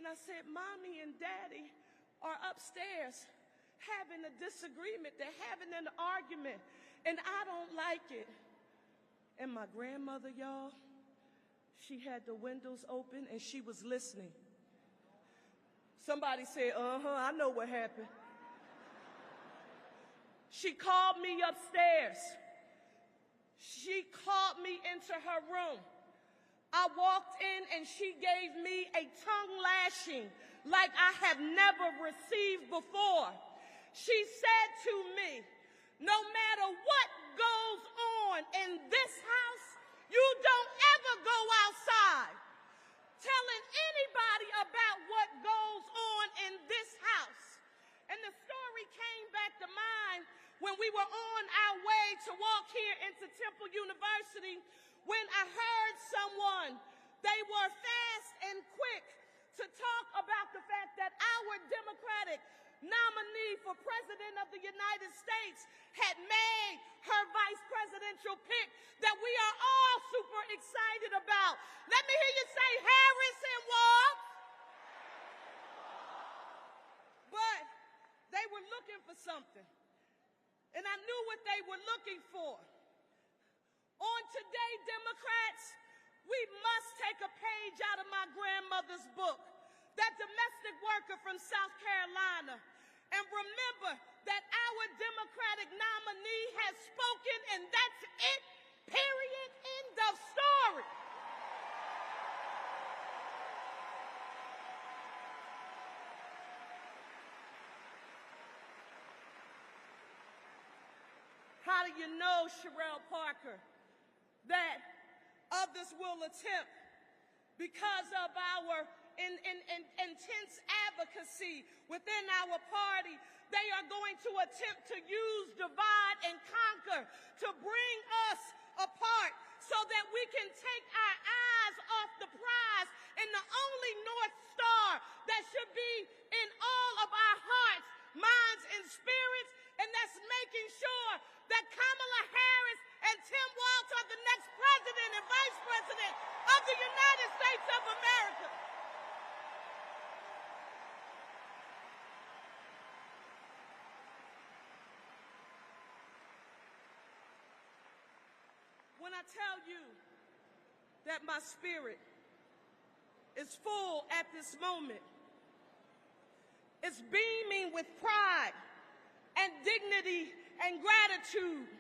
And I said, Mommy and Daddy are upstairs having a disagreement. They're having an argument, and I don't like it. And my grandmother, y'all, she had the windows open, and she was listening. Somebody said, I know what happened. She called me upstairs. She called me into her room. I walked in and she gave me a tongue lashing like I have never received before. She said to me, no matter what goes on in this house, you don't ever go outside telling anybody about what goes on in this house. And the story came back to mind when we were on our way to walk here into Temple University, when I heard someone, they were fast and quick to talk about the fact that our Democratic nominee for President of the United States had made her vice presidential pick that we are all super excited about. Let me hear you say Harris and Walz. But they were looking for something, and I knew what they were looking for. On Today, Democrats, we must take a page out of my grandmother's book, that domestic worker from South Carolina, and remember that our Democratic nominee has spoken, and that's it, period, end of story. How do you know, Sherelle Parker, that others will attempt, because of our intense advocacy within our party, they are going to attempt to use divide and conquer to bring us apart so that we can take our eyes off the prize and the only North Star that should be in all of our hearts, minds, and spirits, and that's making sure that Kamala Harris and Tim Walz are the next president and vice president of the United States of America. When I tell you that my spirit is full at this moment, it's beaming with pride and dignity and gratitude.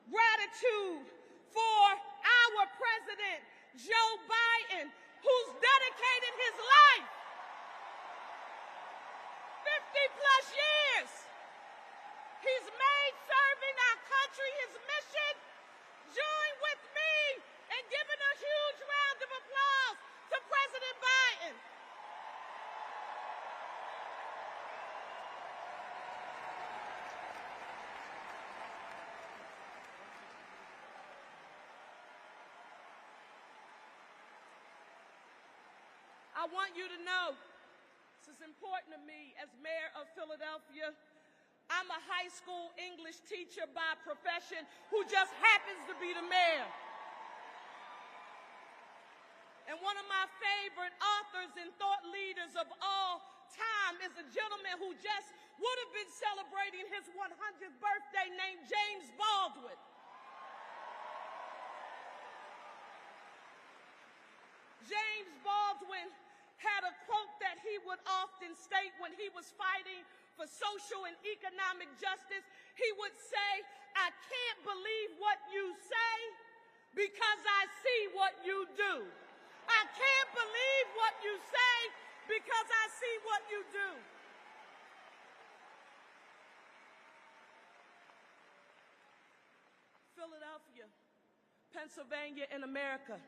Gratitude for our President, Joe Biden, who's dedicated his life 50 plus years. He's made serving our country his mission. Join with me in giving a huge round of applause to President Biden. I want you to know, this is important to me as mayor of Philadelphia. I'm a high school English teacher by profession who just happens to be the mayor. And one of my favorite authors and thought leaders of all time is a gentleman who just would have been celebrating his 100th birthday, named James Baldwin. James Baldwin had a quote that he would often state when he was fighting for social and economic justice. He would say, I can't believe what you say because I see what you do. I can't believe what you say because I see what you do. Philadelphia, Pennsylvania, and America.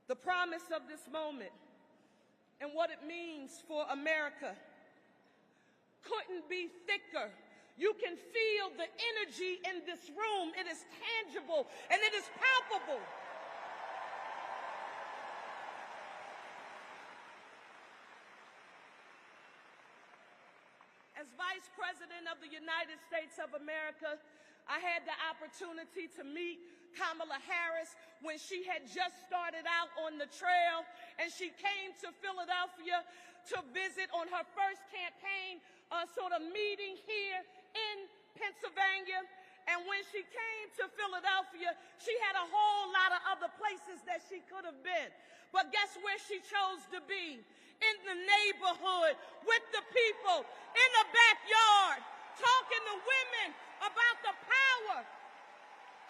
The promise of this moment and what it means for America couldn't be thicker. You can feel the energy in this room. It is tangible and it is palpable. As Vice President of the United States of America, I had the opportunity to meet Kamala Harris when she had just started out on the trail, and she came to Philadelphia to visit on her first campaign sort of meeting here in Pennsylvania. And when she came to Philadelphia, she had a whole lot of other places that she could have been. But guess where she chose to be? In the neighborhood, with the people, in the backyard, talking to women about the power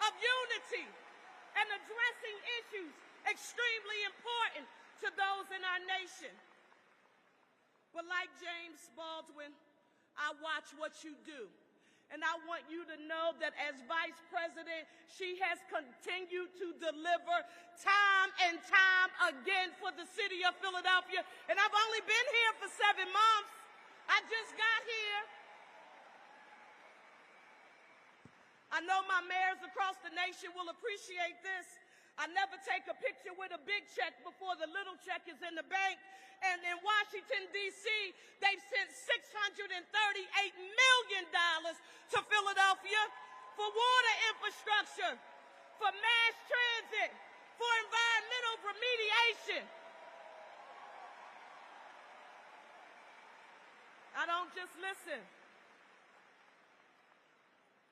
of unity and addressing issues extremely important to those in our nation. But like James Baldwin, I watch what you do. And I want you to know that as vice president, she has continued to deliver time and time again for the city of Philadelphia. And I've only been here for 7 months. I just got here. I know my mayors across the nation will appreciate this. I never take a picture with a big check before the little check is in the bank. And in Washington, D.C., they've sent $638 million to Philadelphia for water infrastructure, for mass transit, for environmental remediation. I don't just listen.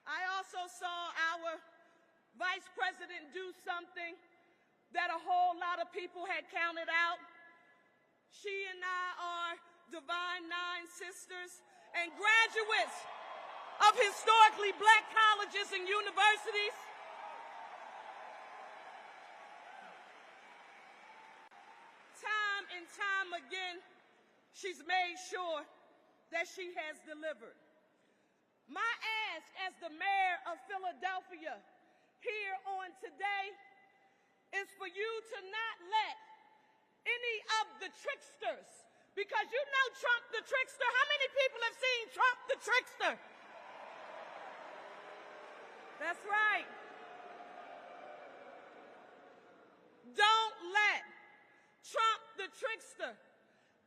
I also saw our vice president do something that a whole lot of people had counted out. She and I are Divine Nine Sisters and graduates of historically black colleges and universities. Time and time again, she's made sure that she has delivered. My ask as the mayor of Philadelphia here on today is for you to not let any of the tricksters, because you know Trump the trickster. How many people have seen Trump the trickster? That's right. Don't let Trump the trickster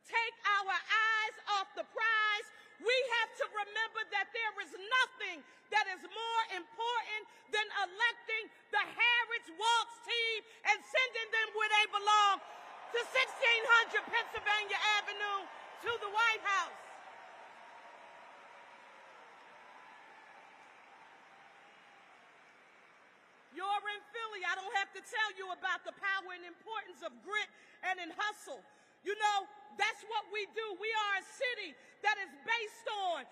take our eyes off the prize. We have to remember that there is nothing that is more important than electing the Harris Walz team and sending them where they belong, to 1600 Pennsylvania Avenue, to the White House. You're in Philly. I don't have to tell you about the power and importance of grit and in hustle. You know, that's what we do. We are a city that is based on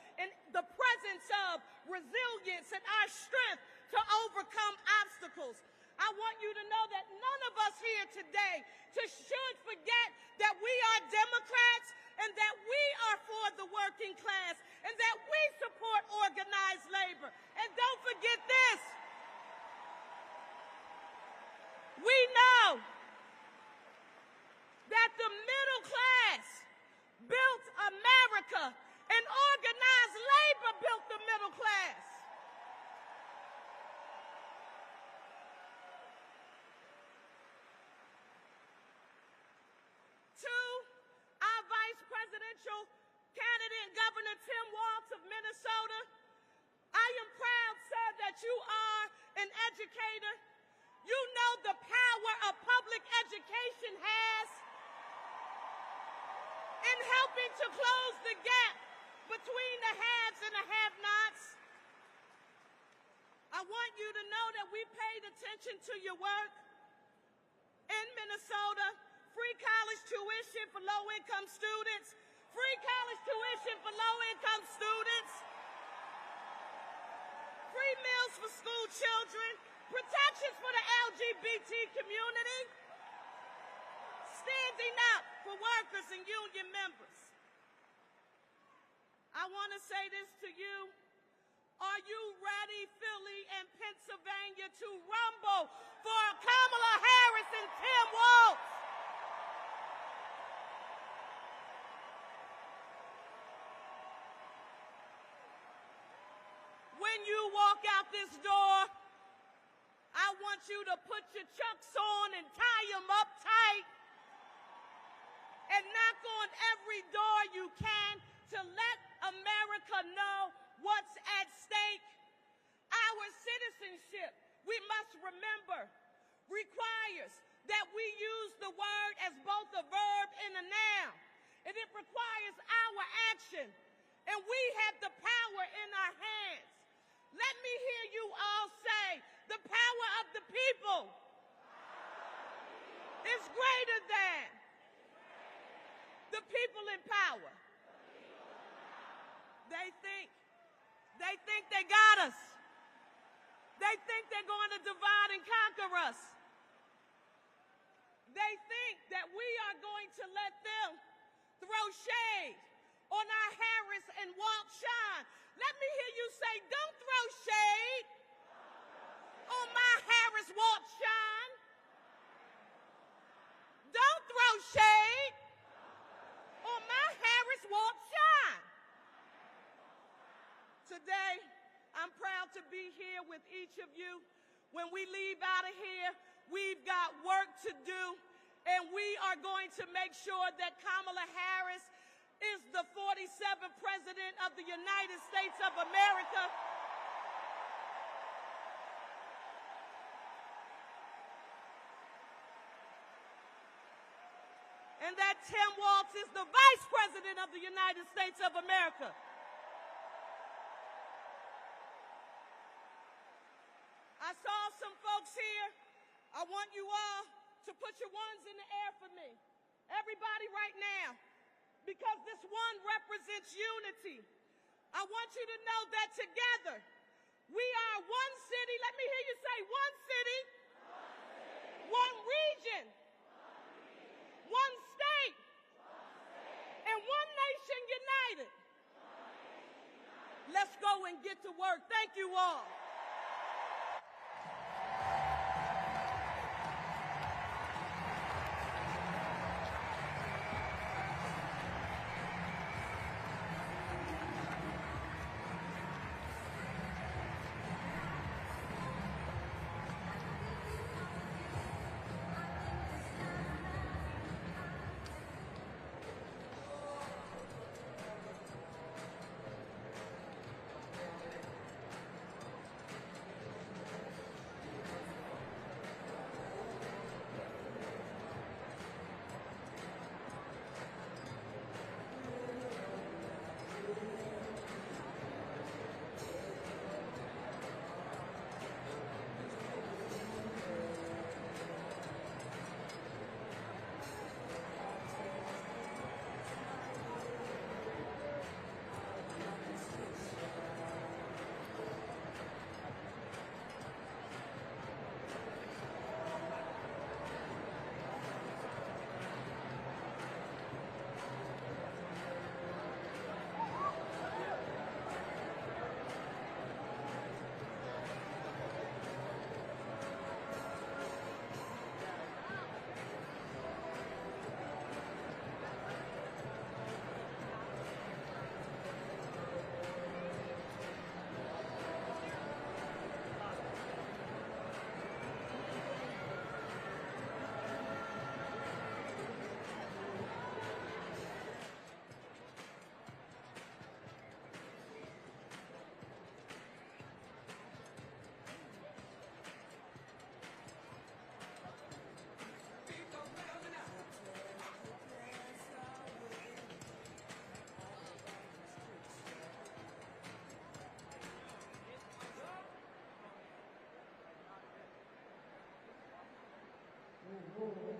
the presence of resilience and our strength to overcome obstacles. I want you to know that none of us here today should forget that we are Democrats and that we are for the working class and that we support organized labor. And don't forget this. We know that the middle class built America and organized labor built the middle class. To our vice presidential candidate, Governor Tim Walz of Minnesota, I am proud, sir, that you are an educator. You know the power of public education has in helping to close the gap between the haves and the have-nots. I want you to know that we paid attention to your work in Minnesota. Free college tuition for low-income students. Free college tuition for low-income students. Free meals for school children. Protections for the LGBT community. Standing up for workers and union members. I want to say this to you. Are you ready, Philly and Pennsylvania, to rumble for Kamala Harris and Tim Walz? When you walk out this door, I want you to put your chucks on and tie them up tight and knock on every door you can to let America know what's at stake. Our citizenship we must remember, requires that we use the word as both a verb and a noun. And it requires our action. And we have the power in our hands. Let me hear you all say, the power of the people is greater than the people in power. They think they got us. They think they're going to divide and conquer us. They think that we are going to let them throw shade on our Harris and Walz shine. Let me hear you say, don't throw shade on my Harris Walz shine. Don't throw shade on my Harris Walz shine. Today, I'm proud to be here with each of you. When we leave out of here, we've got work to do, and we are going to make sure that Kamala Harris is the 47th President of the United States of America. And that Tim Walz is the Vice President of the United States of America. I saw some folks here. I want you all to put your ones in the air for me. Everybody right now, because this one represents unity. I want you to know that together, we are one city. Let me hear you say one city, one region, one state, and one nation united. Let's go and get to work. Thank you all.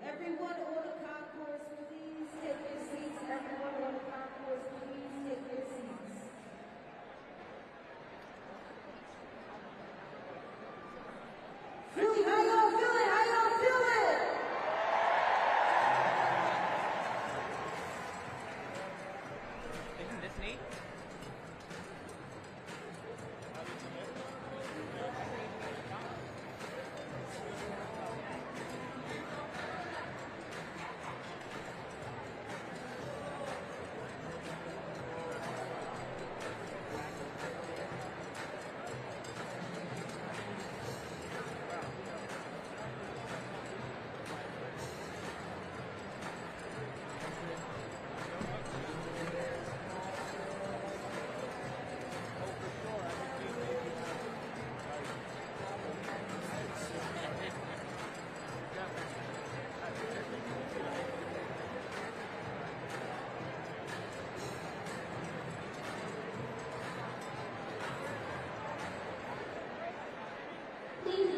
Everyone on the concourse, please take your seats. Everyone on the concourse, please take your seats. Philly, how y'all feeling? How y'all feeling? Isn't this neat?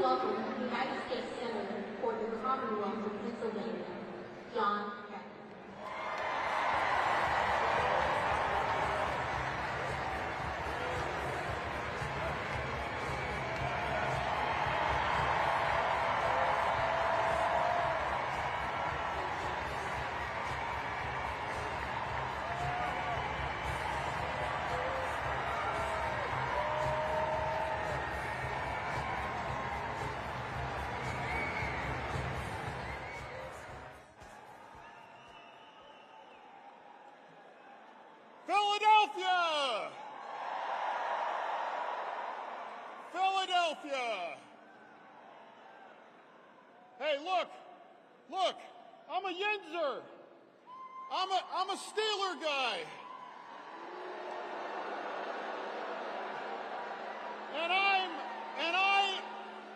welcome United States Senator for the Commonwealth of Pennsylvania, John Harris. Philadelphia! Philadelphia! Hey, look, I'm a Yinzer. I'm a Steeler guy.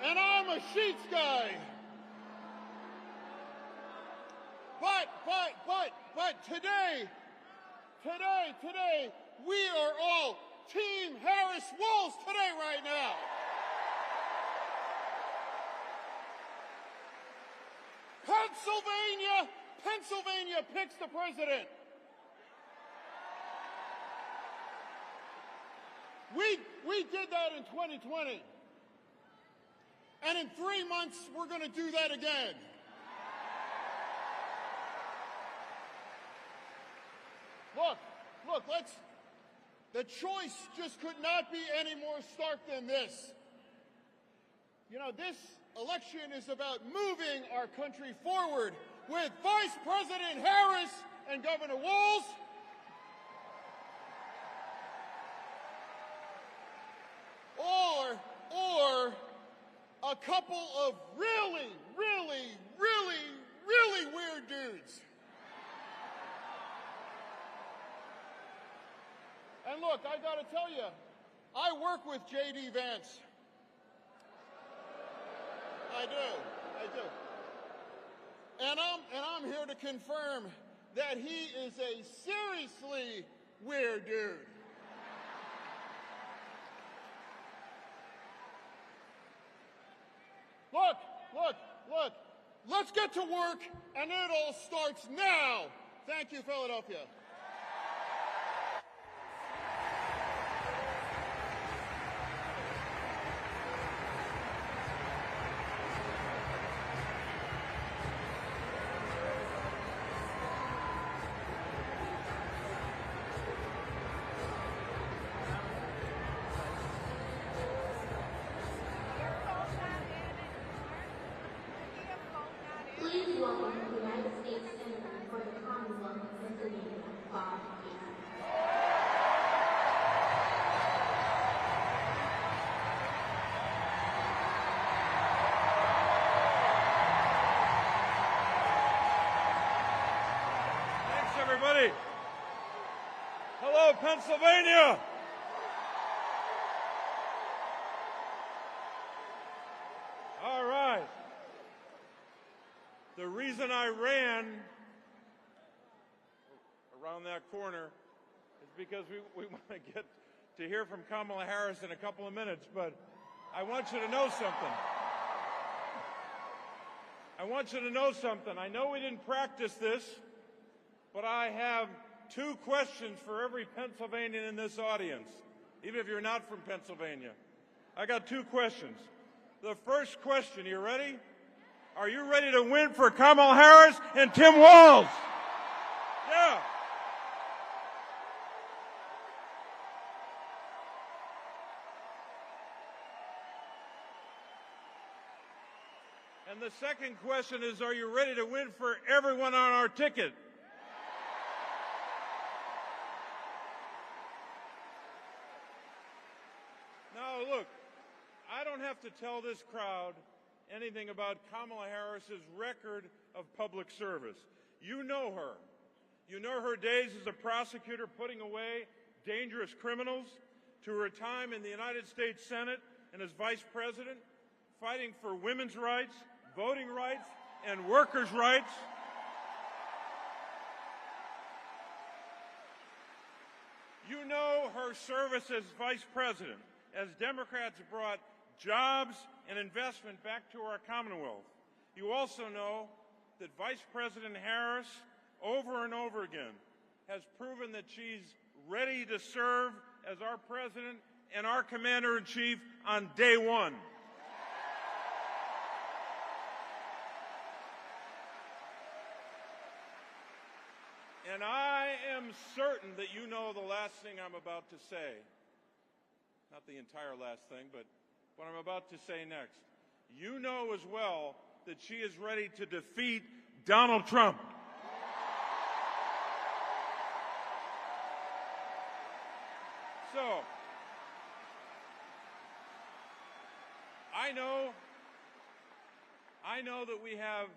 And I'm a Sheets guy. But today, we are all Team Harris Walz today right now. Pennsylvania picks the president. We did that in 2020. And in 3 months, we're going to do that again. Look, the choice just could not be any more stark than this. You know, this election is about moving our country forward with Vice President Harris and Governor Walz, or a couple of really weird dudes. And look, I gotta tell you, I work with J.D. Vance. I do. And I'm here to confirm that he is a seriously weird dude. Look, let's get to work, and it all starts now. Thank you, Philadelphia. Please welcome United States Senator for the Commonwealth of Pennsylvania, Bob Gates. Thanks, everybody. Hello, Pennsylvania. All right. The reason I ran around that corner is because we want to get to hear from Kamala Harris in a couple of minutes, but I want you to know something. I know we didn't practice this, but I have 2 questions for every Pennsylvanian in this audience, even if you're not from Pennsylvania. I got 2 questions. The first question, you ready? Are you ready to win for Kamala Harris and Tim Walz? Yeah. And the second question is, are you ready to win for everyone on our ticket? Now, look, I don't have to tell this crowd anything about Kamala Harris's record of public service. You know her. You know her days as a prosecutor putting away dangerous criminals, to her time in the United States Senate and as vice president, fighting for women's rights, voting rights, and workers' rights. You know her service as vice president, as Democrats brought jobs, and investment back to our Commonwealth. You also know that Vice President Harris, over and over again, has proven that she's ready to serve as our President and our Commander-in-Chief on day one. And I am certain that you know the last thing I'm about to say. Not the entire last thing, but what I'm about to say next. You know as well that she is ready to defeat Donald Trump. So, I know that we have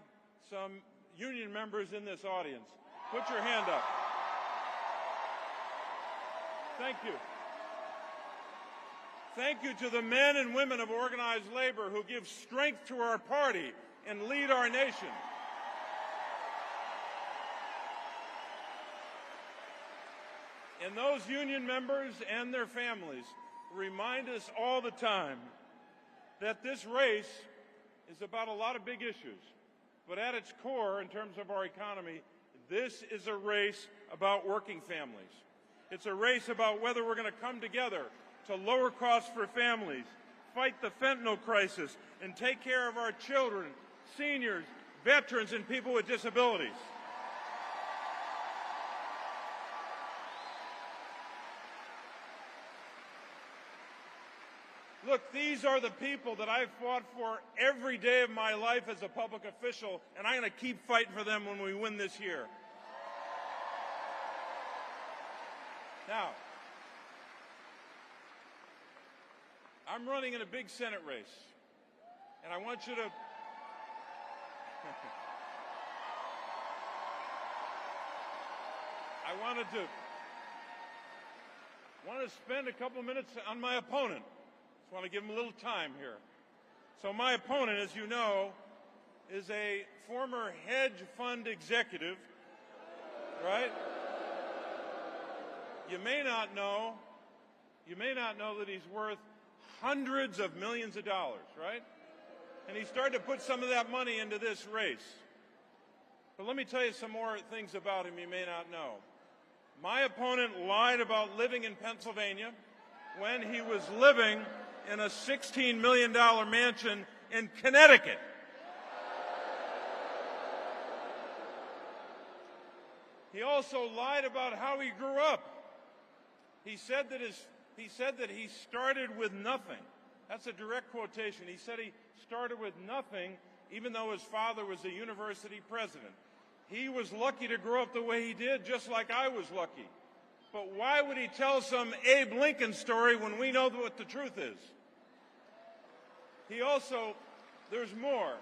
some union members in this audience. Put your hand up. Thank you. Thank you to the men and women of organized labor who give strength to our party and lead our nation. And those union members and their families remind us all the time that this race is about a lot of big issues. But at its core, in terms of our economy, this is a race about working families. It's a race about whether we're going to come together to lower costs for families, fight the fentanyl crisis, and take care of our children, seniors, veterans, and people with disabilities. Look, these are the people that I've fought for every day of my life as a public official, and I'm going to keep fighting for them when we win this year. Now, I'm running in a big Senate race, and I want you to I want to spend a couple minutes on my opponent. Just want to give him a little time here. So my opponent, as you know, is a former hedge fund executive, right? You may not know that he's worth hundreds of millions of dollars, right? And he started to put some of that money into this race. But let me tell you some more things about him you may not know. My opponent lied about living in Pennsylvania when he was living in a $16 million mansion in Connecticut. He also lied about how he grew up. He said that he started with nothing. That's a direct quotation. He said he started with nothing, even though his father was a university president. He was lucky to grow up the way he did, just like I was lucky. But why would he tell some Abe Lincoln story when we know what the truth is? There's more.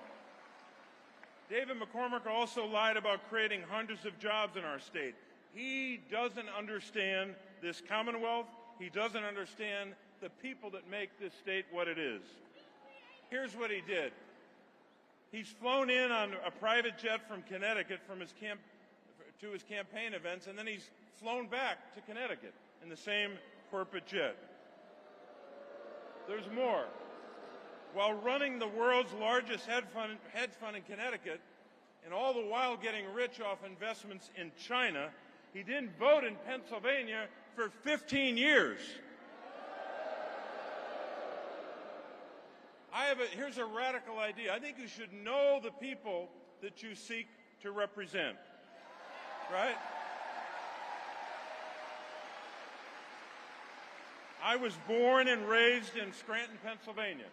David McCormick also lied about creating hundreds of jobs in our state. He doesn't understand this Commonwealth. He doesn't understand the people that make this state what it is. Here's what he did. He's flown in on a private jet from Connecticut to his campaign events, and then he's flown back to Connecticut in the same corporate jet. There's more. While running the world's largest hedge fund in Connecticut, and all the while getting rich off investments in China, he didn't vote in Pennsylvania for 15 years. Here's a radical idea. I think you should know the people that you seek to represent, right? I was born and raised in Scranton, Pennsylvania.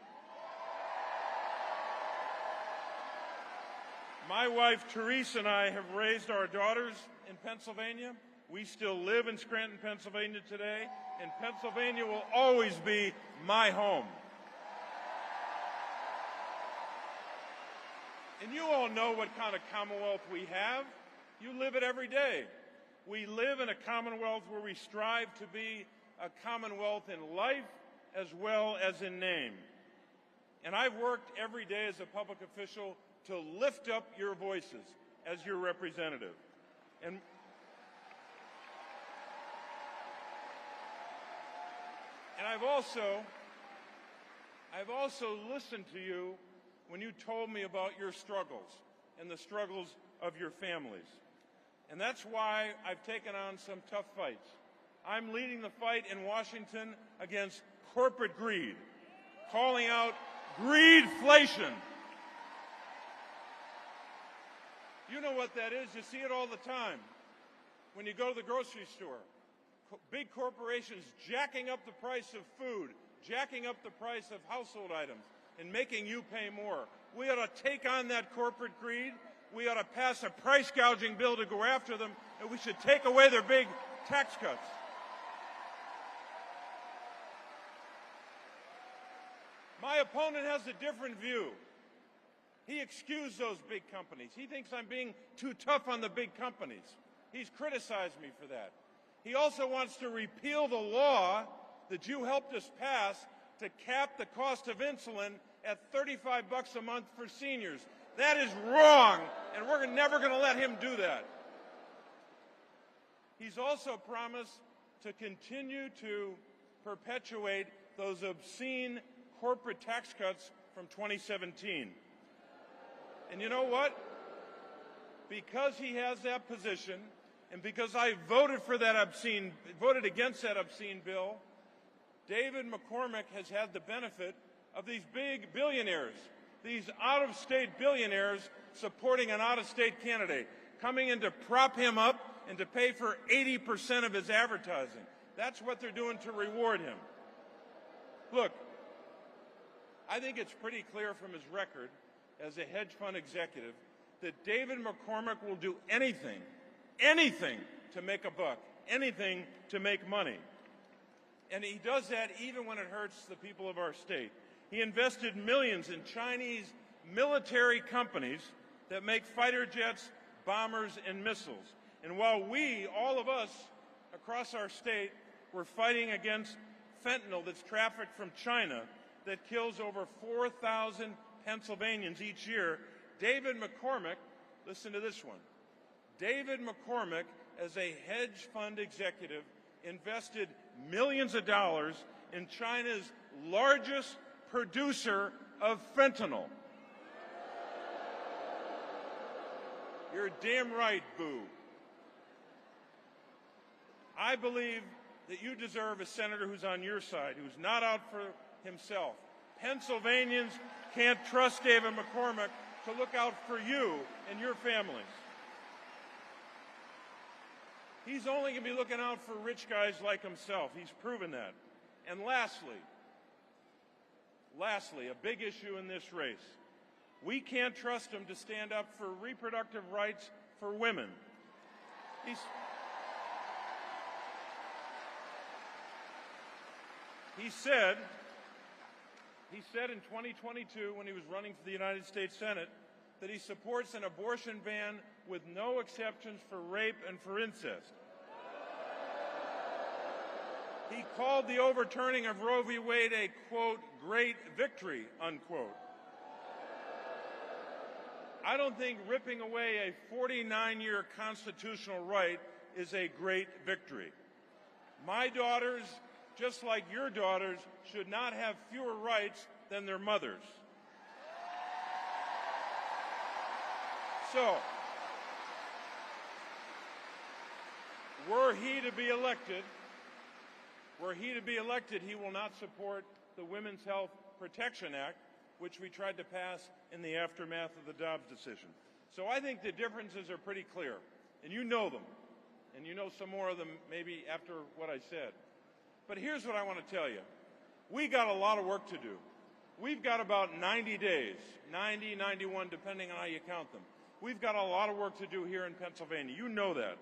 My wife, Therese, and I have raised our daughters in Pennsylvania. We still live in Scranton, Pennsylvania today, and Pennsylvania will always be my home. And you all know what kind of Commonwealth we have. You live it every day. We live in a Commonwealth where we strive to be a Commonwealth in life as well as in name. And I've worked every day as a public official to lift up your voices as your representative. And I've also listened to you when you told me about your struggles and the struggles of your families. And that's why I've taken on some tough fights. I'm leading the fight in Washington against corporate greed, calling out greedflation. You know what that is. You see it all the time. When you go to the grocery store, big corporations jacking up the price of food, jacking up the price of household items, and making you pay more. We ought to take on that corporate greed. We ought to pass a price gouging bill to go after them, and we should take away their big tax cuts. My opponent has a different view. He excused those big companies. He thinks I'm being too tough on the big companies. He's criticized me for that. He also wants to repeal the law that you helped us pass to cap the cost of insulin at $35 a month for seniors. That is wrong, and we're never going to let him do that. He's also promised to continue to perpetuate those obscene corporate tax cuts from 2017. And you know what? Because he has that position, and because I voted against that obscene bill, David McCormick has had the benefit of these big billionaires, these out-of-state billionaires supporting an out-of-state candidate, coming in to prop him up and to pay for 80% of his advertising. That's what they're doing to reward him. Look, I think it's pretty clear from his record as a hedge fund executive that David McCormick will do anything to make a buck, anything to make money. And he does that even when it hurts the people of our state. He invested millions in Chinese military companies that make fighter jets, bombers, and missiles. And while we, all of us across our state, were fighting against fentanyl that's trafficked from China that kills over 4,000 Pennsylvanians each year, David McCormick, listen to this one, David McCormick, as a hedge fund executive, invested millions of dollars in China's largest producer of fentanyl. You're damn right, boo. I believe that you deserve a senator who's on your side, who's not out for himself. Pennsylvanians can't trust David McCormick to look out for you and your families. He's only going to be looking out for rich guys like himself. He's proven that. And lastly, a big issue in this race. We can't trust him to stand up for reproductive rights for women. He said in 2022, when he was running for the United States Senate, that he supports an abortion ban with no exceptions for rape and for incest. He called the overturning of Roe v. Wade a, quote, great victory, unquote. I don't think ripping away a 49-year constitutional right is a great victory. My daughters, just like your daughters, should not have fewer rights than their mothers. So, were he to be elected, he will not support the Women's Health Protection Act, which we tried to pass in the aftermath of the Dobbs decision. So I think the differences are pretty clear, and you know them, and you know some more of them maybe after what I said. But here's what I want to tell you. We got a lot of work to do. We've got about 90 days, 90, 91, depending on how you count them. We've got a lot of work to do here in Pennsylvania. You know that.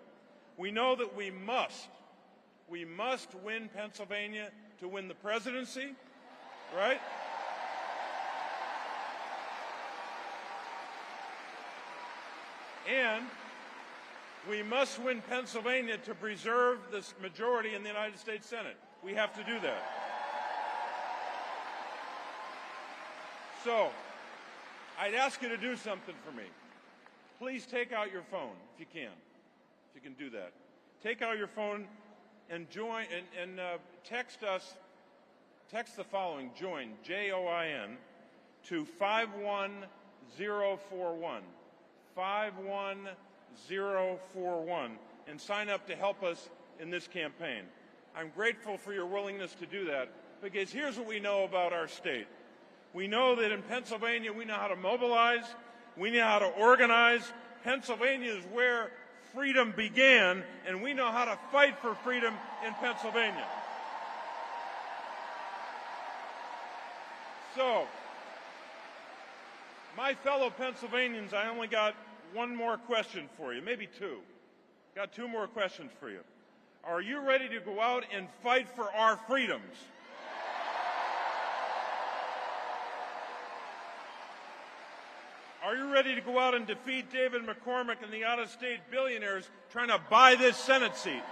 We know that we must win Pennsylvania to win the presidency, right? And we must win Pennsylvania to preserve this majority in the United States Senate. We have to do that. So, I'd ask you to do something for me. Please take out your phone, if you can do that. Take out your phone and join and text us text the following, JOIN, J-O-I-N, to 51041, 51041, and sign up to help us in this campaign. I'm grateful for your willingness to do that, because here's what we know about our state. We know that in Pennsylvania we know how to mobilize, we know how to organize. Pennsylvania is where freedom began, and we know how to fight for freedom in Pennsylvania. So, my fellow Pennsylvanians, I only got one more question for you, maybe two. Got two more questions for you. Are you ready to go out and fight for our freedoms? Are you ready to go out and defeat David McCormick and the out-of-state billionaires trying to buy this Senate seat?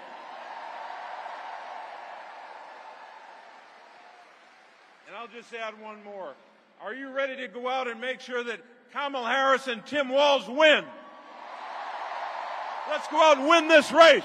And I'll just add one more. Are you ready to go out and make sure that Kamala Harris and Tim Walz win? Let's go out and win this race.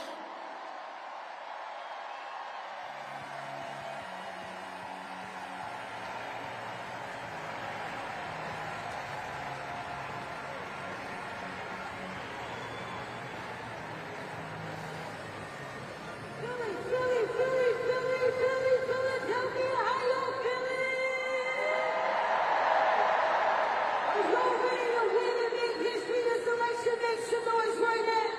Philadelphia, how y'all feeling? Are y'all ready to win and make history this election? Make some noise right now.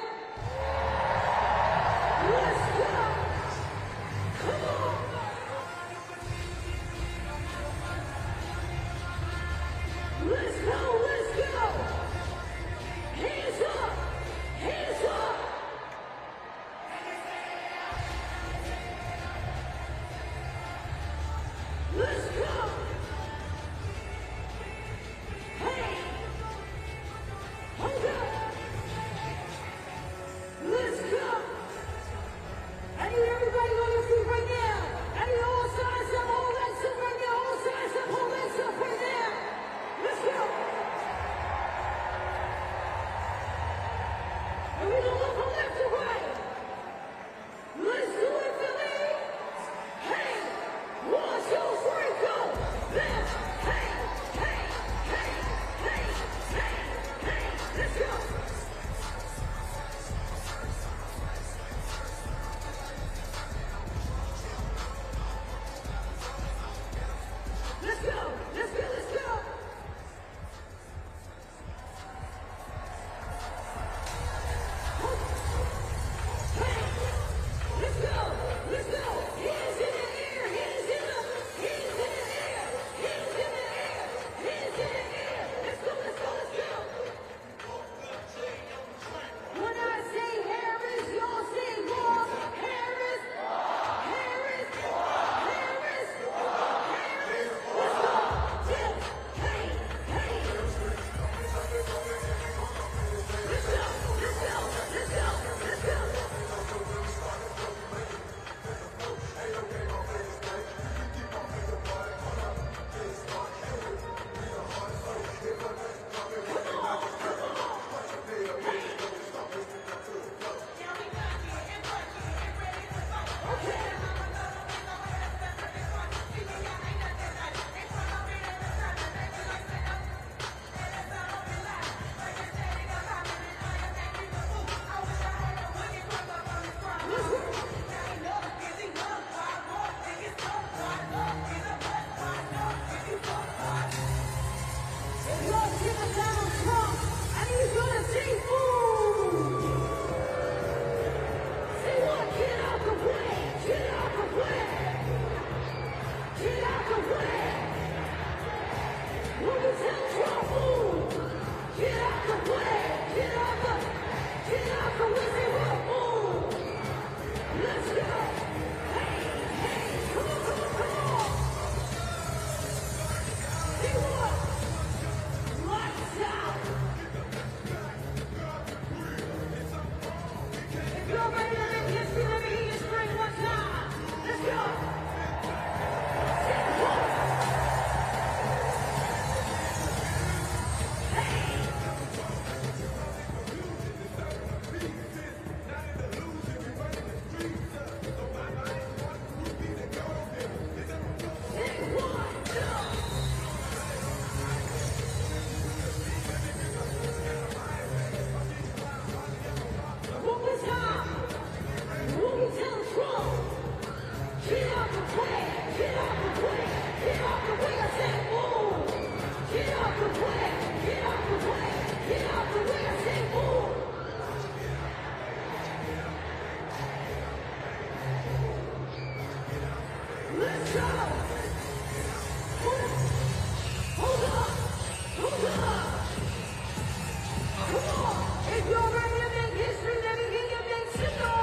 If you're ready to make history, let me hear your big signal.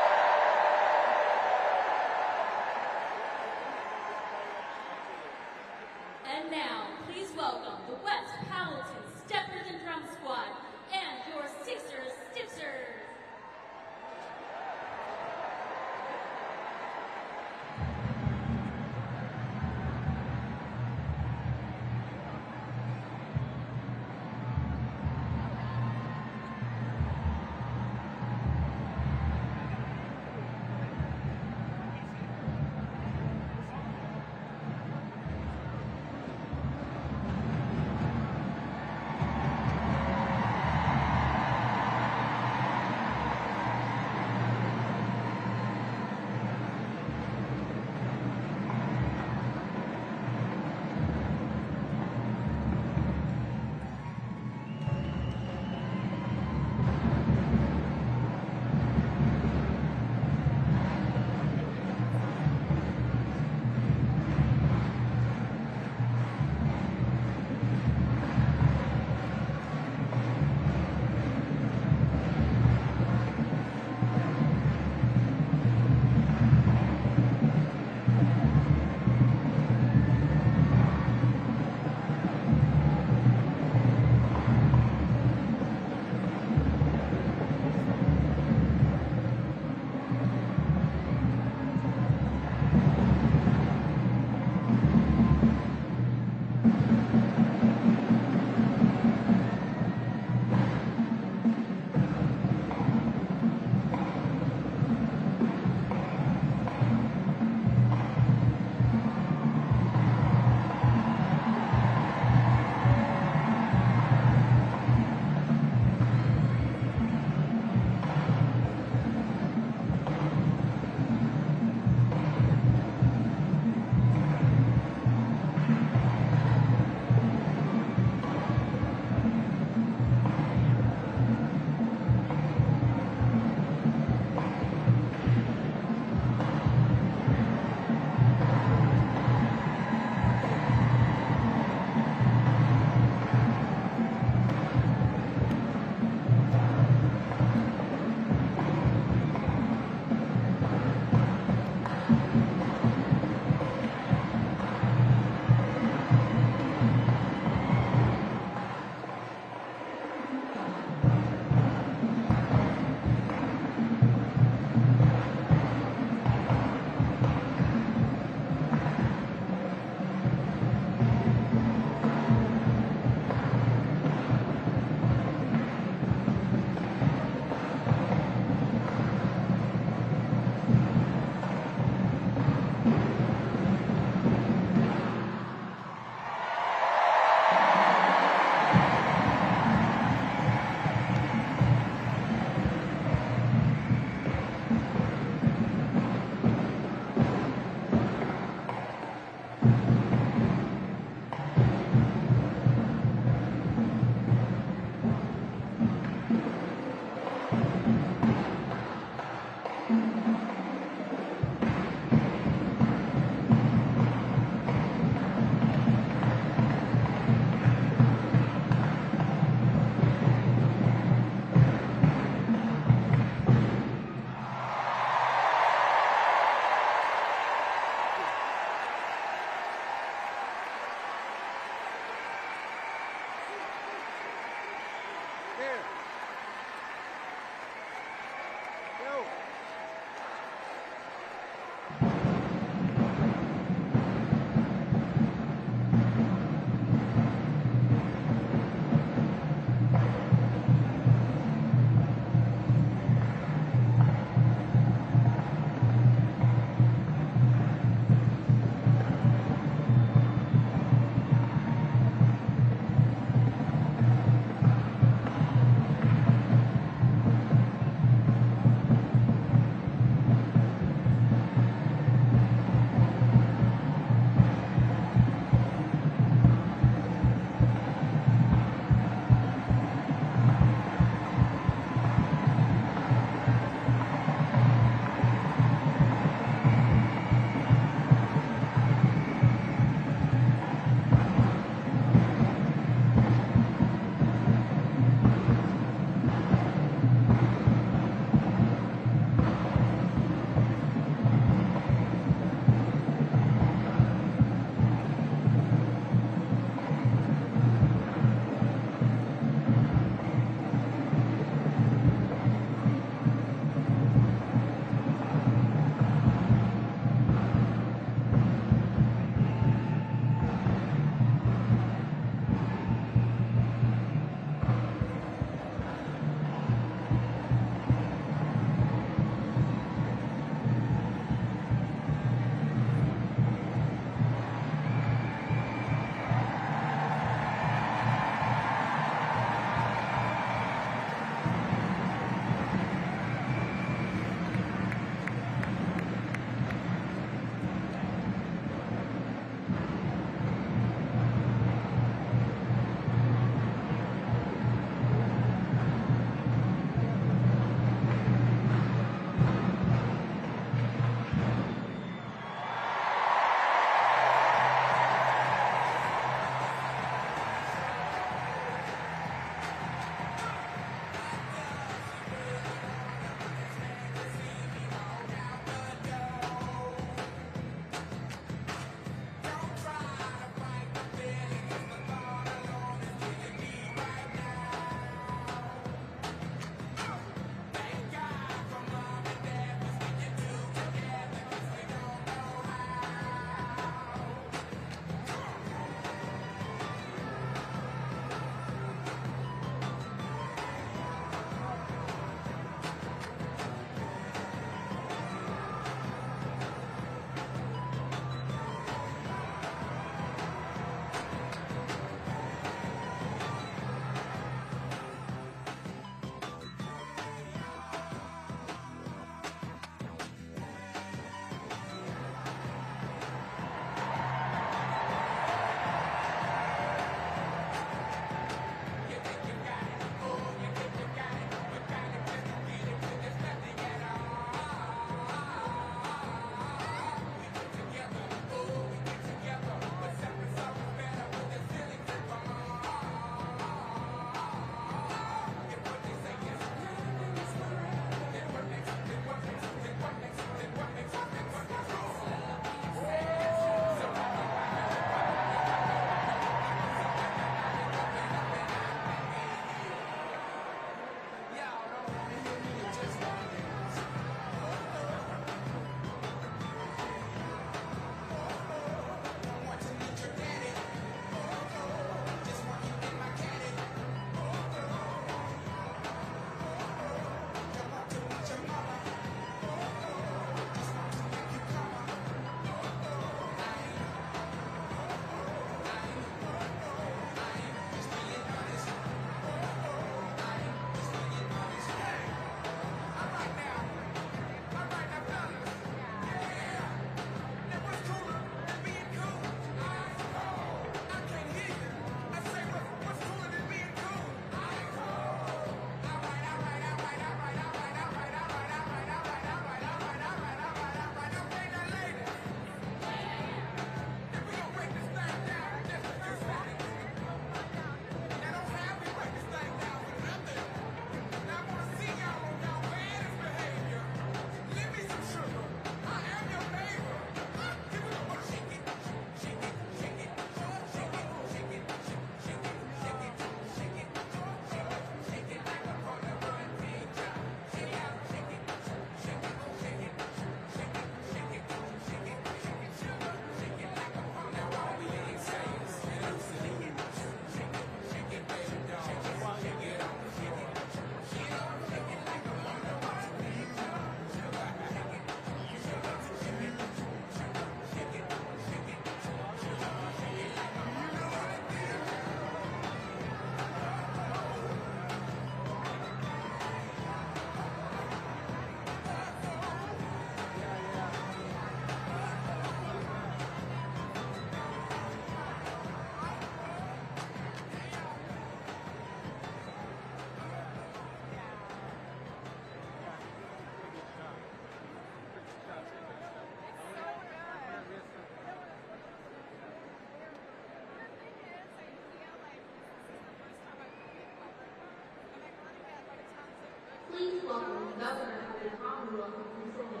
welcome the Governor of the Commonwealth of Pennsylvania,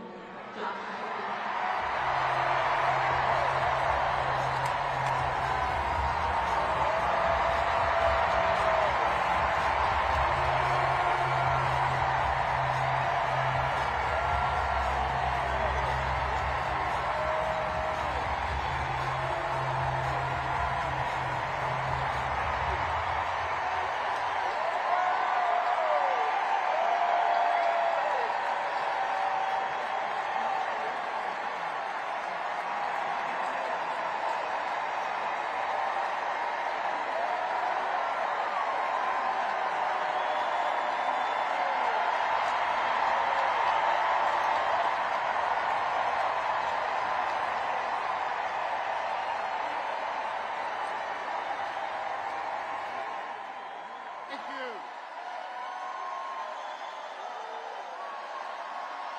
Josh Shapiro.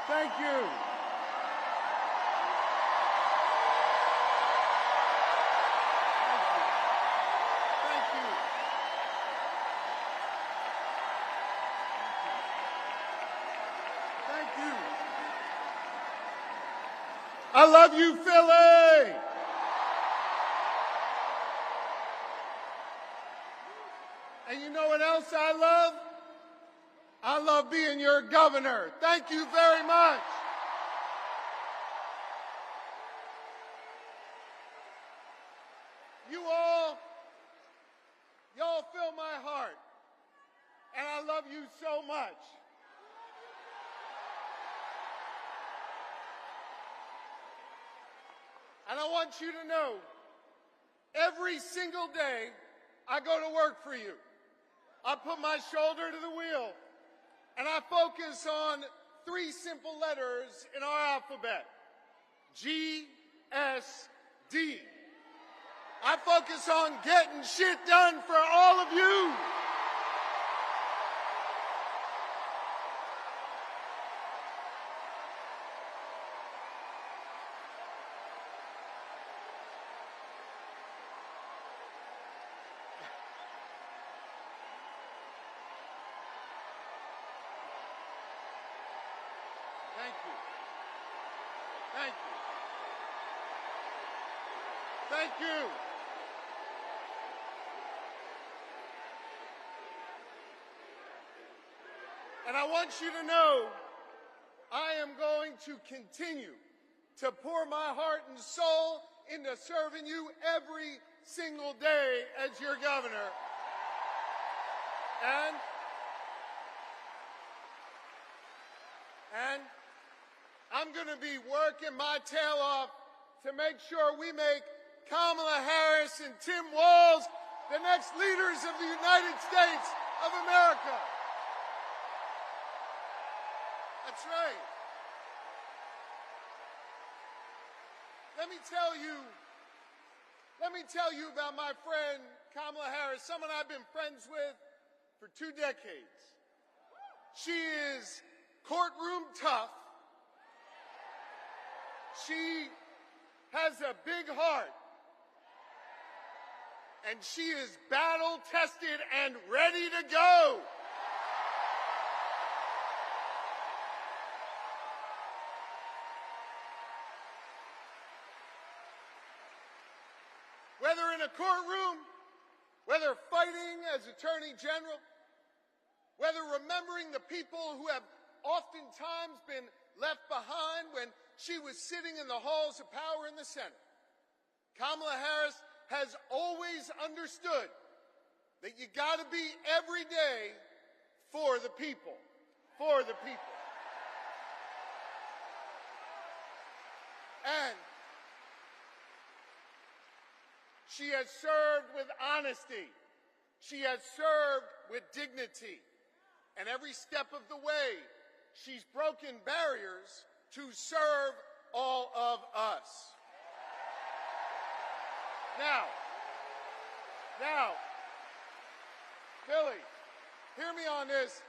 Thank you. Thank you. Thank you. I love you, Philly. And you know what else I love? I love being your governor. Thank you very much. Y'all fill my heart. And I love you so much. And I want you to know, every single day I go to work for you. I put my shoulder to the wheel. And I focus on 3 simple letters in our alphabet. G, S, D. I focus on getting shit done for all of you. Thank you. Thank you. Thank you. And I want you to know, I am going to continue to pour my heart and soul into serving you every single day as your governor. And I'm going to be working my tail off to make sure we make Kamala Harris and Tim Walz the next leaders of the United States of America. That's right. Let me tell you about my friend Kamala Harris, someone I've been friends with for 2 decades. She is courtroom tough. She has a big heart. And she is battle tested and ready to go. Whether in a courtroom, whether fighting as Attorney General, whether remembering the people who have oftentimes been left behind when she was sitting in the halls of power in the Senate, Kamala Harris has always understood that you got to be every day for the people, for the people. And she has served with honesty. She has served with dignity. And every step of the way, she's broken barriers to serve all of us. Now, Billy, hear me on this.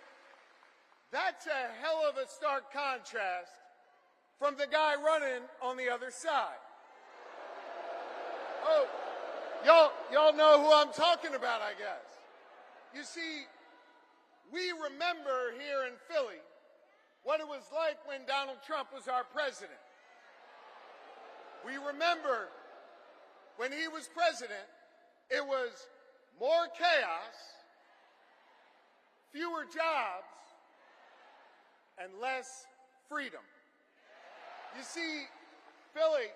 That's a hell of a stark contrast from the guy running on the other side. Oh, y'all know who I'm talking about, I guess. You see, we remember here in Philly what it was like when Donald Trump was our president. We remember when he was president, it was more chaos, fewer jobs, and less freedom. You see, Philly,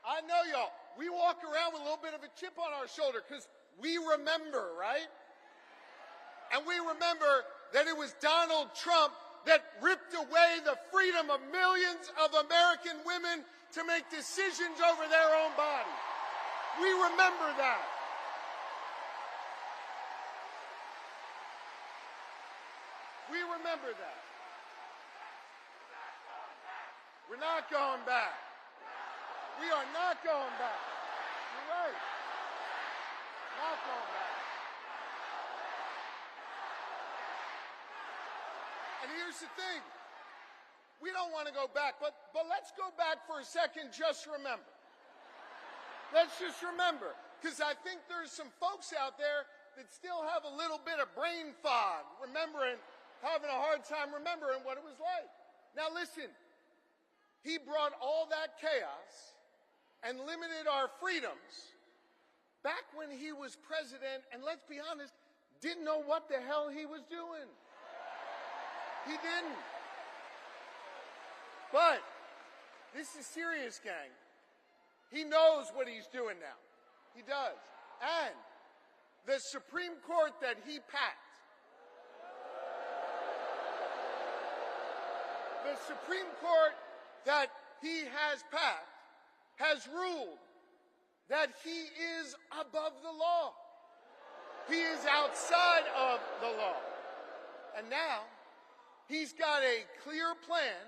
I know y'all, we walk around with a little bit of a chip on our shoulder because we remember, right? And we remember that it was Donald Trump that ripped away the freedom of millions of American women to make decisions over their own bodies. We remember that. We remember that. We're not going back. We are not going back. You're right. Not going back. And here's the thing. We don't want to go back, but let's go back for a second. Just remember. Let's just remember, because I think there's some folks out there that still have a little bit of brain fog, having a hard time remembering what it was like. Now listen, he brought all that chaos and limited our freedoms back when he was president, and let's be honest, didn't know what the hell he was doing. He didn't. But this is serious, gang. He knows what he's doing now. He does. And the Supreme Court that he packed, the Supreme Court that he has packed has ruled that he is above the law. He is outside of the law. And now he's got a clear plan.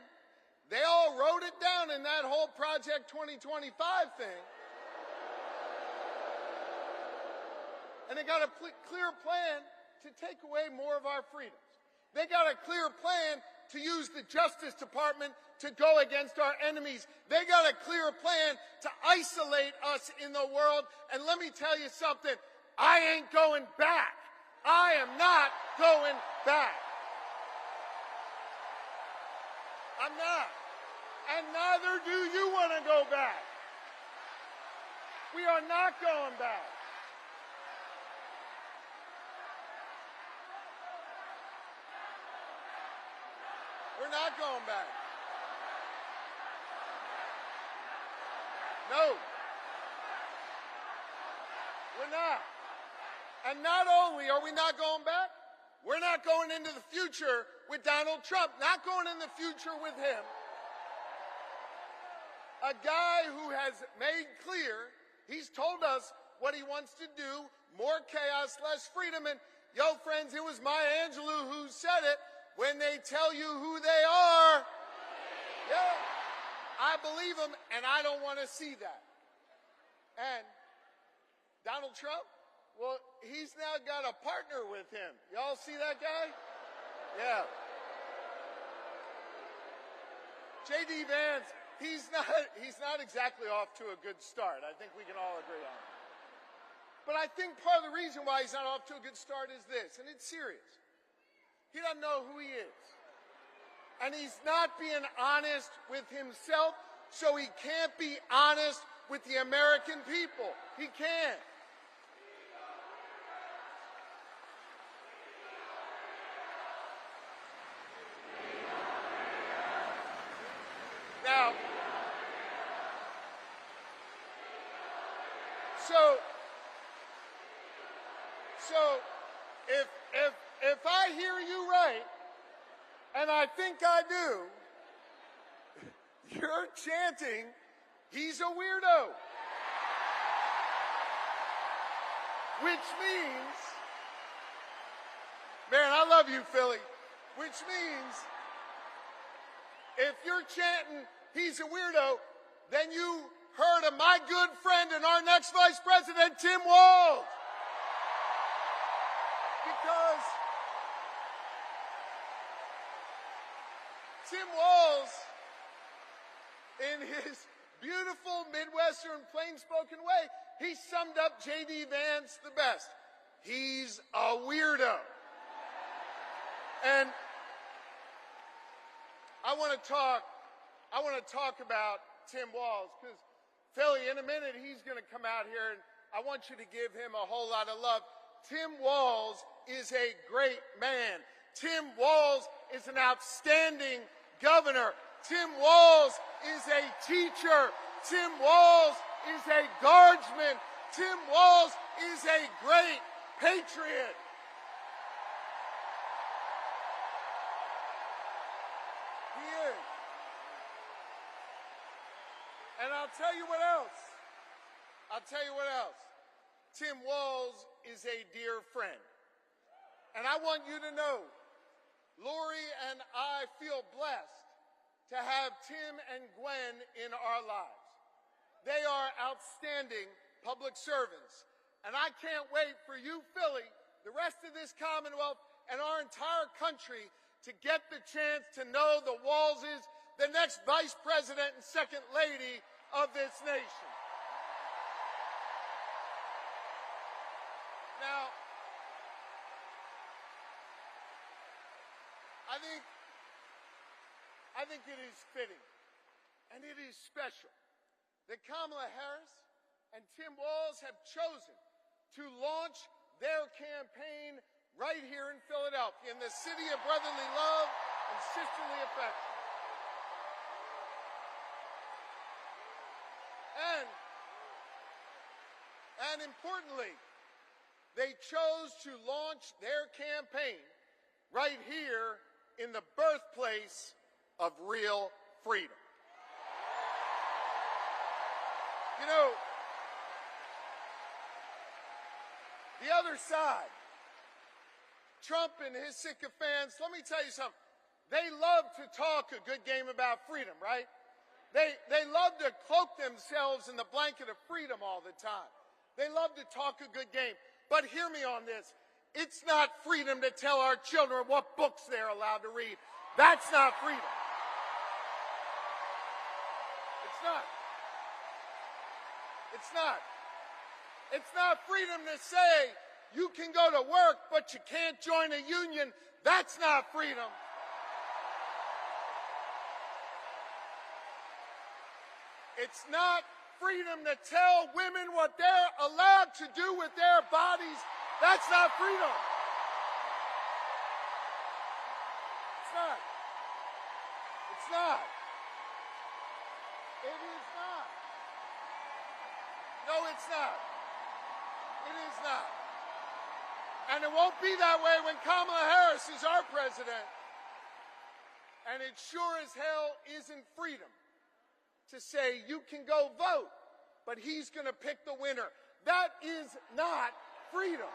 They all wrote it down in that whole Project 2025 thing. And they got a clear plan to take away more of our freedoms. They got a clear plan to use the Justice Department to go against our enemies. They got a clear plan to isolate us in the world. And let me tell you something, I ain't going back. I am not going back. I'm not. And neither do you want to go back. We are not going back. We're not going back. No. We're not. And not only are we not going back, we're not going into the future with Donald Trump, not going in the future with him. A guy who has made clear, he's told us what he wants to do, more chaos, less freedom. And yo, friends, it was Maya Angelou who said it, when they tell you who they are, yeah, I believe them, and I don't want to see that. And Donald Trump, well, he's now got a partner with him. Y'all see that guy? Yeah. J.D. Vance, he's not exactly off to a good start. I think we can all agree on it. But I think part of the reason why he's not off to a good start is this, and it's serious. He doesn't know who he is. And he's not being honest with himself, so he can't be honest with the American people. He can't. Now, so if I hear you right, and I think I do, you're chanting, he's a weirdo. Which means, man, I love you, Philly. Which means, if you're chanting, he's a weirdo, then you heard of my good friend and our next vice president, Tim Walz. Because Tim Walz, in his beautiful Midwestern plain-spoken way, he summed up J.D. Vance the best. He's a weirdo. And I want to talk about Tim Walz, because Philly, in a minute, he's going to come out here, and I want you to give him a whole lot of love. Tim Walz is a great man. Tim Walz is an outstanding governor. Tim Walz is a teacher. Tim Walz is a guardsman. Tim Walz is a great patriot. He is. And I'll tell you what else. Tim Walz is a dear friend. And I want you to know, Lori and I feel blessed to have Tim and Gwen in our lives. They are outstanding public servants. And I can't wait for you, Philly, the rest of this Commonwealth, and our entire country to get the chance to know the Walzes, the next Vice President and Second Lady of this nation. Now, I think it is fitting, and it is special, that Kamala Harris and Tim Walz have chosen to launch their campaign right here in Philadelphia, in the city of brotherly love and sisterly affection. And importantly, they chose to launch their campaign right here in the birthplace of real freedom. You know, the other side, Trump and his sycophants, let me tell you something. They love to talk a good game about freedom, right? They love to cloak themselves in the blanket of freedom all the time. They love to talk a good game. But hear me on this. It's not freedom to tell our children what books they're allowed to read. That's not freedom. It's not. It's not. It's not freedom to say you can go to work, but you can't join a union. That's not freedom. It's not freedom to tell women what they're allowed to do with their bodies. That's not freedom. It's not. It's not. It is not. No, it's not. It is not. And it won't be that way when Kamala Harris is our president. And it sure as hell isn't freedom to say you can go vote, but he's going to pick the winner. That is not freedom.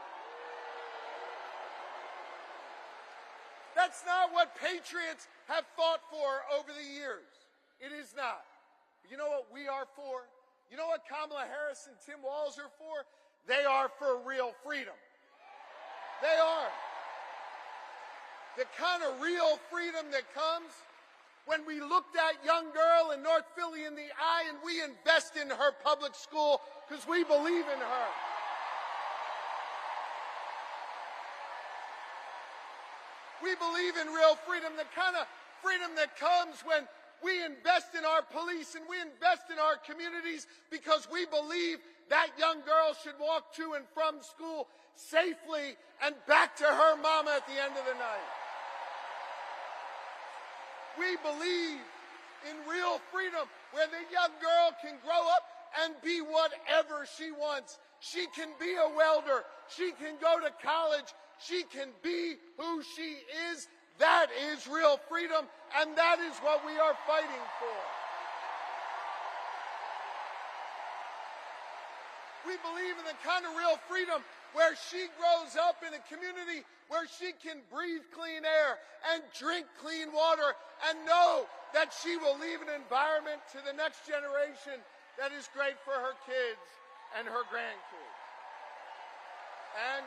That's not what patriots have fought for over the years. It is not. But you know what we are for? You know what Kamala Harris and Tim Walz are for? They are for real freedom. They are. The kind of real freedom that comes when we look that young girl in North Philly in the eye and we invest in her public school because we believe in her. We believe in real freedom, the kind of freedom that comes when we invest in our police and we invest in our communities because we believe that young girl should walk to and from school safely and back to her mama at the end of the night. We believe in real freedom where the young girl can grow up and be whatever she wants. She can be a welder. She can go to college. She can be who she is. That is real freedom, and that is what we are fighting for. We believe in the kind of real freedom where she grows up in a community where she can breathe clean air and drink clean water and know that she will leave an environment to the next generation that is great for her kids and her grandkids. And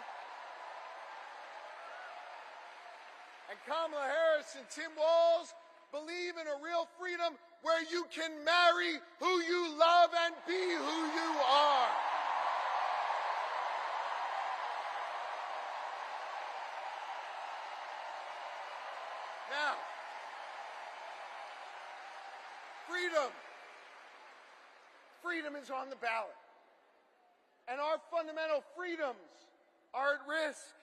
Kamala Harris and Tim Walz believe in a real freedom where you can marry who you love and be who you are. Freedom is on the ballot. And our fundamental freedoms are at risk.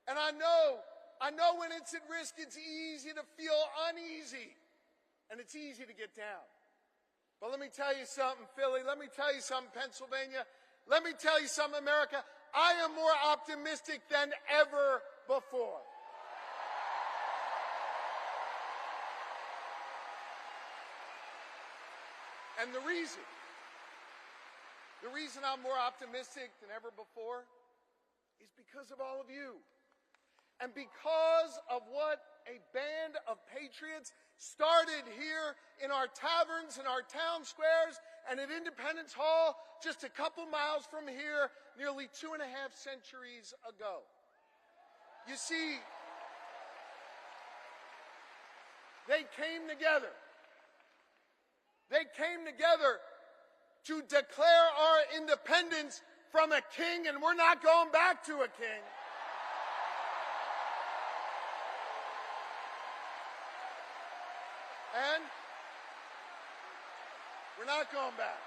And I know when it's at risk, it's easy to feel uneasy. And it's easy to get down. But let me tell you something, Philly. Let me tell you something, Pennsylvania. Let me tell you something, America. I am more optimistic than ever before. And the reason I'm more optimistic than ever before is because of all of you. And because of what a band of patriots started here in our taverns, in our town squares, and at Independence Hall just a couple miles from here nearly 2.5 centuries ago. You see, they came together. They came together to declare our independence from a king, and we're not going back to a king. And we're not going back.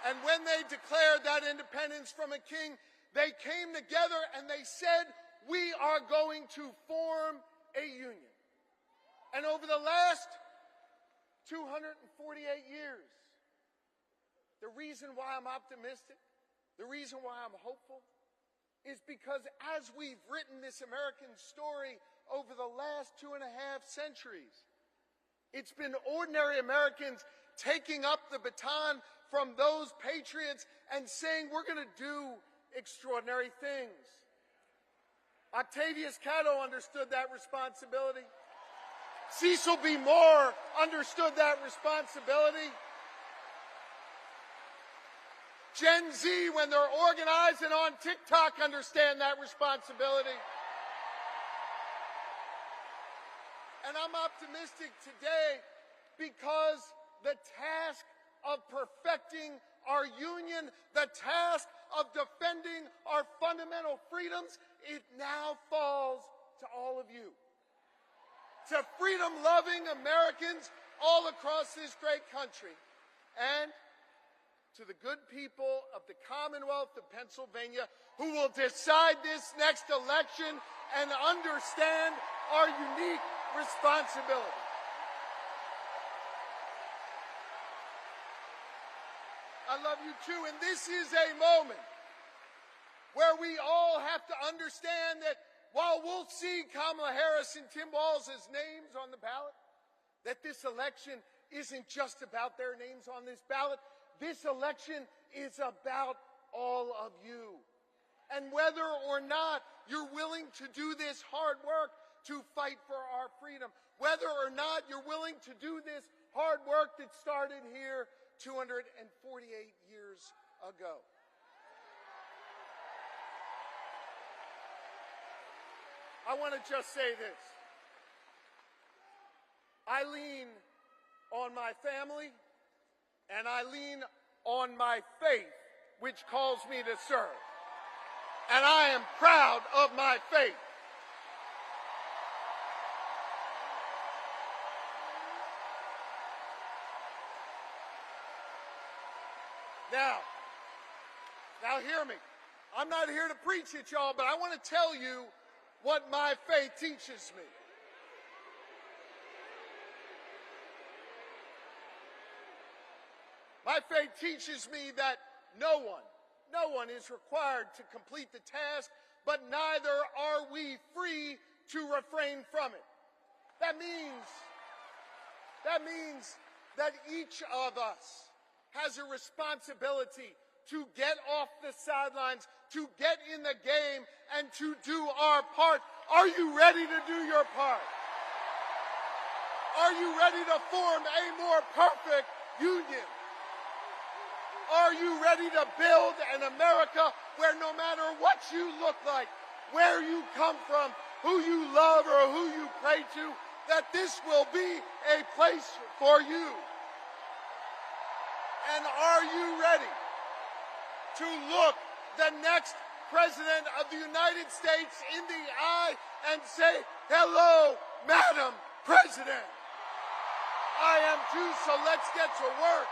And when they declared that independence from a king, they came together and they said, we are going to form a union. And over the last 248 years, the reason why I'm optimistic, the reason why I'm hopeful, is because as we've written this American story over the last 2.5 centuries, it's been ordinary Americans taking up the baton from those patriots and saying, we're going to do extraordinary things. Octavius Catto understood that responsibility. Cecil B. Moore understood that responsibility. Gen Z, when they're organized and on TikTok, understand that responsibility. And I'm optimistic today because the task of perfecting our union, the task of defending our fundamental freedoms, it now falls to all of you. To freedom-loving Americans all across this great country. And to the good people of the Commonwealth of Pennsylvania who will decide this next election and understand our unique responsibility. I love you too, and this is a moment where we all have to understand that while we'll see Kamala Harris and Tim Walz's names on the ballot, that this election isn't just about their names on this ballot. This election is about all of you. And whether or not you're willing to do this hard work to fight for our freedom, whether or not you're willing to do this hard work that started here 248 years ago. I want to just say this. I lean on my family and I lean on my faith, which calls me to serve. And I am proud of my faith. Now hear me. I'm not here to preach at y'all, but I want to tell you what my faith teaches me. My faith teaches me that no one is required to complete the task, but neither are we free to refrain from it. That means that each of us has a responsibility to get off the sidelines, to get in the game, and to do our part. Are you ready to do your part? Are you ready to form a more perfect union? Are you ready to build an America where no matter what you look like, where you come from, who you love or who you pray to, that this will be a place for you? And are you ready to look the next President of the United States in the eye and say, "Hello, Madam President"? I am too, so let's get to work.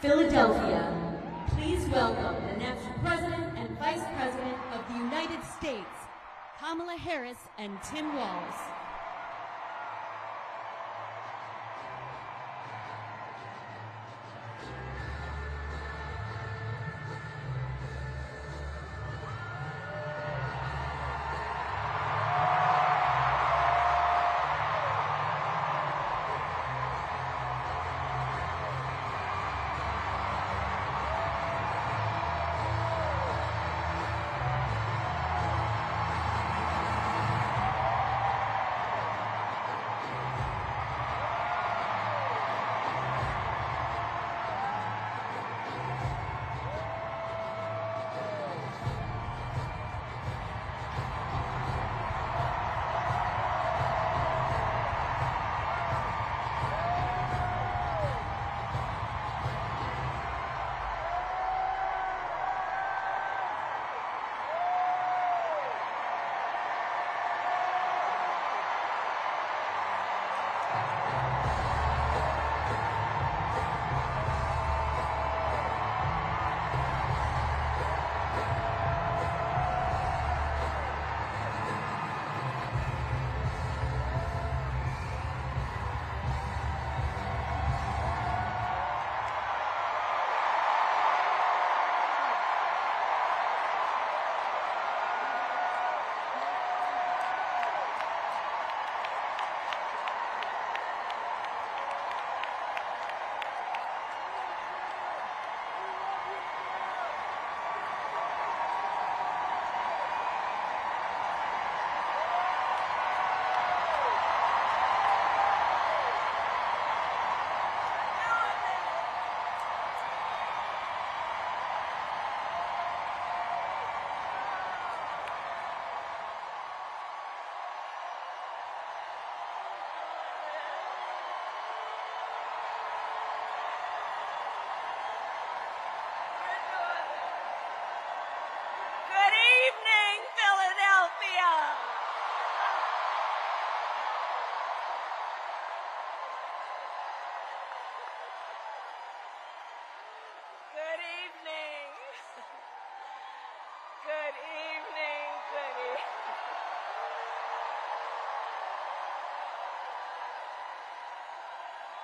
Philadelphia, please welcome the next President and Vice President of the United States, Kamala Harris and Tim Walz.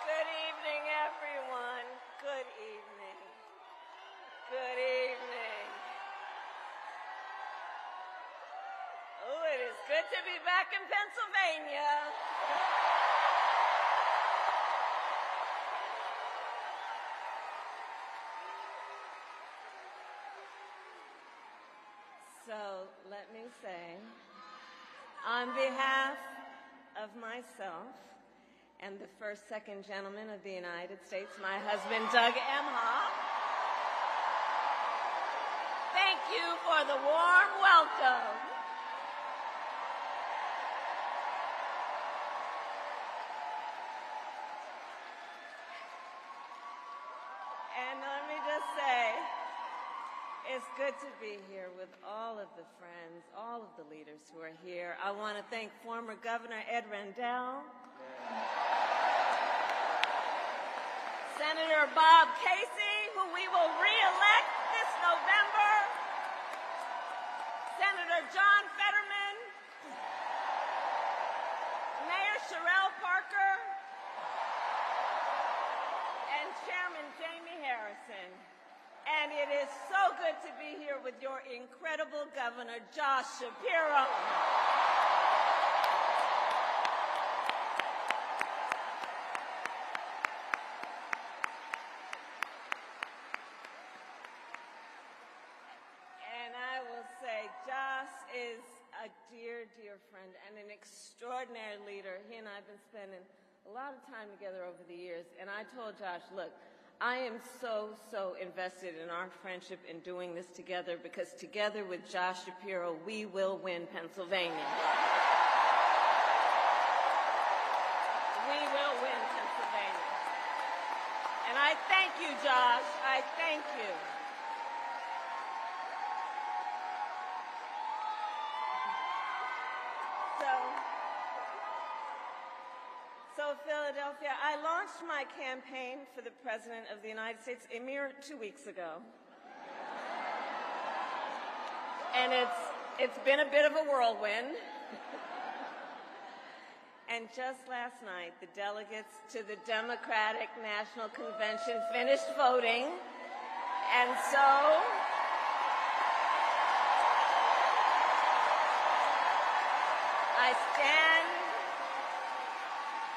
Good evening, everyone. Good evening. Good evening. Oh, it is good to be back in Pennsylvania. So, let me say, on behalf of myself and the first, second gentleman of the United States, my husband, Doug Emhoff, thank you for the warm welcome. And let me just say, it's good to be here with all of the friends, all of the leaders who are here. I want to thank former Governor Ed Rendell, Senator Bob Casey, who we will re-elect this November, Senator John Fetterman, Mayor Sherelle Parker, and Chairman Jamie Harrison. And it is so good to be here with your incredible Governor, Josh Shapiro. And I will say, Josh is a dear, dear friend and an extraordinary leader. He and I have been spending a lot of time together over the years. And I told Josh, look, I am so invested in our friendship in doing this together, because together with Josh Shapiro, we will win Pennsylvania. We will win Pennsylvania. And I thank you, Josh. I thank you. So of Philadelphia, I launched my campaign for the President of the United States a mere 2 weeks ago. And it's been a bit of a whirlwind. And just last night, the delegates to the Democratic National Convention finished voting. And so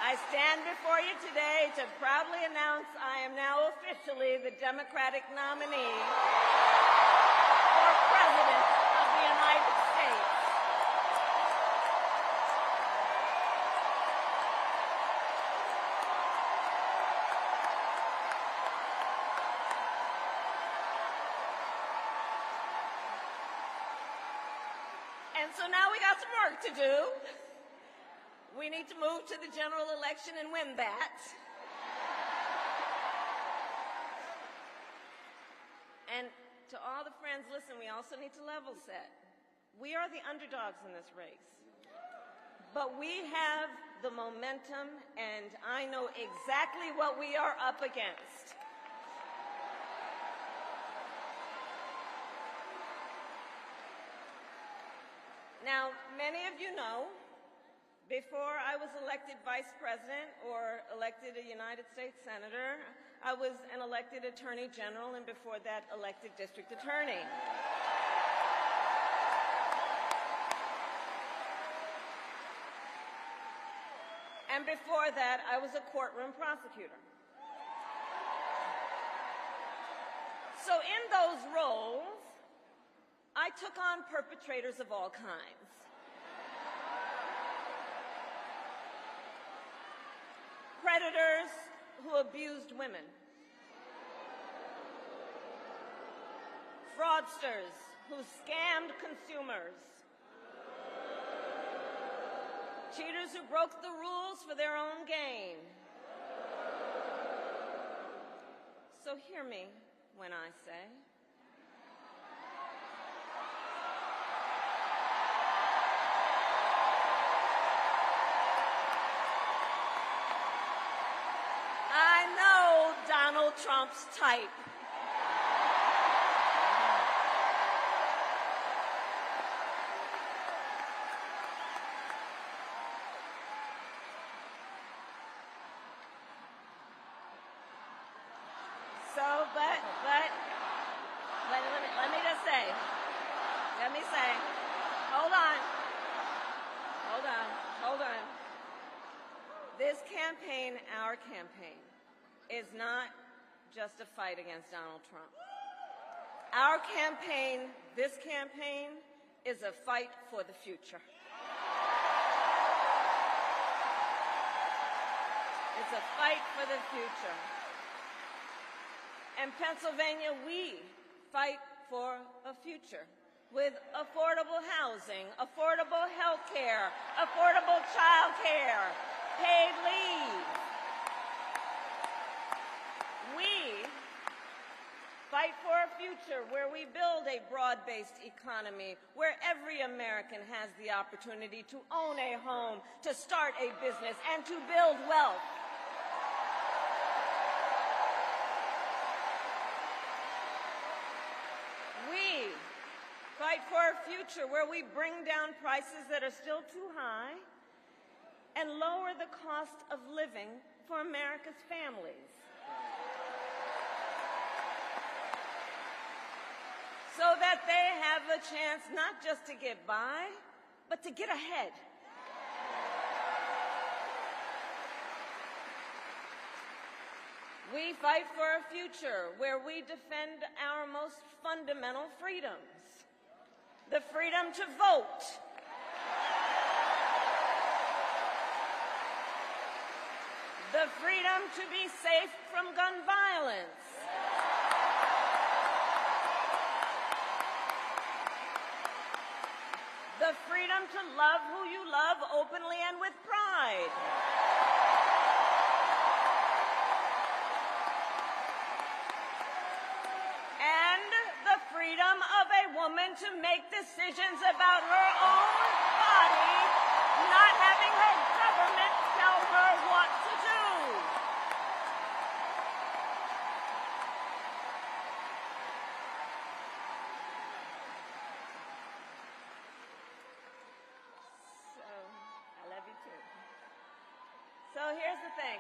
I stand before you today to proudly announce I am now officially the Democratic nominee for President of the United States. And so now we got some work to do. We need to move to the general election and win that. And to all the friends, listen, we also need to level set. We are the underdogs in this race. But we have the momentum, and I know exactly what we are up against. Now, many of you know, before I was elected vice president or elected a United States senator, I was an elected attorney general, and before that, elected district attorney. And before that, I was a courtroom prosecutor. So in those roles, I took on perpetrators of all kinds. Predators who abused women. Fraudsters who scammed consumers. Cheaters who broke the rules for their own gain. So hear me when I say, I know Donald Trump's type. So, let me say, hold on. This campaign, our campaign, is not just a fight against Donald Trump. Our campaign, this campaign, is a fight for the future. It's a fight for the future. In Pennsylvania, we fight for a future with affordable housing, affordable health care, affordable child care, paid leave. We fight for a future where we build a broad-based economy, where every American has the opportunity to own a home, to start a business, and to build wealth. We fight for a future where we bring down prices that are still too high and lower the cost of living for America's families, so that they have a chance not just to get by, but to get ahead. We fight for a future where we defend our most fundamental freedoms: the freedom to vote, the freedom to be safe from gun violence, the freedom to love who you love openly and with pride, and the freedom of a woman to make decisions about her own body, not having her government tell her what to So here's the thing.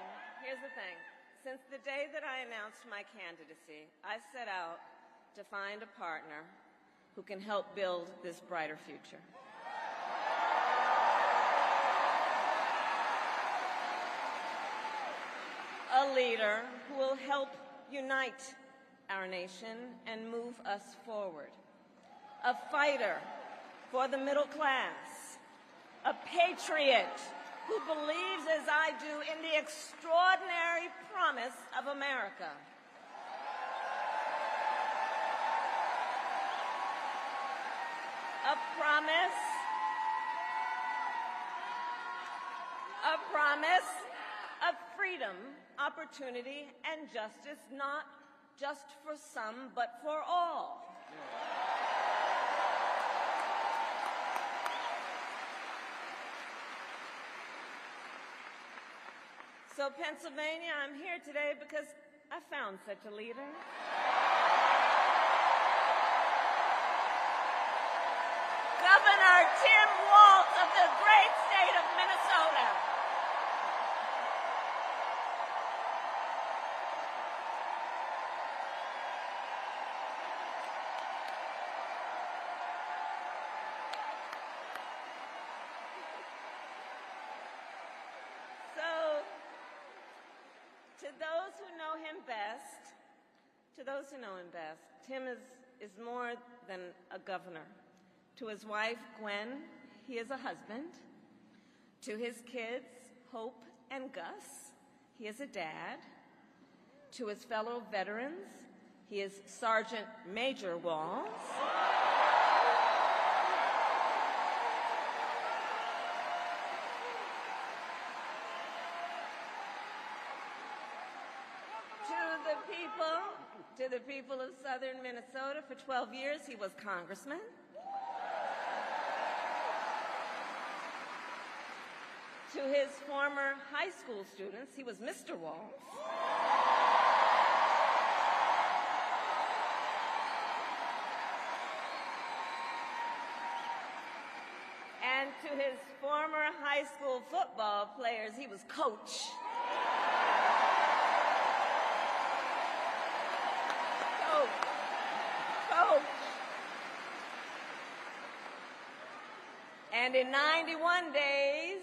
Since the day that I announced my candidacy, I set out to find a partner who can help build this brighter future. A leader who will help unite our nation and move us forward. A fighter for the middle class. A patriot who believes, as I do, in the extraordinary promise of America. A promise of freedom, opportunity, and justice, not just for some, but for all. So, Pennsylvania, I'm here today because I found such a leader. Governor Tim Walz of the great state of Minnesota. So, to those who know him best, Tim is more than a governor. To his wife, Gwen, he is a husband. To his kids, Hope and Gus, he is a dad. To his fellow veterans, he is Sergeant Major Walz. To the people of southern Minnesota, for 12 years, he was congressman. To his former high school students, he was Mr. Walz. And to his former high school football players, he was Coach. And in 91 days,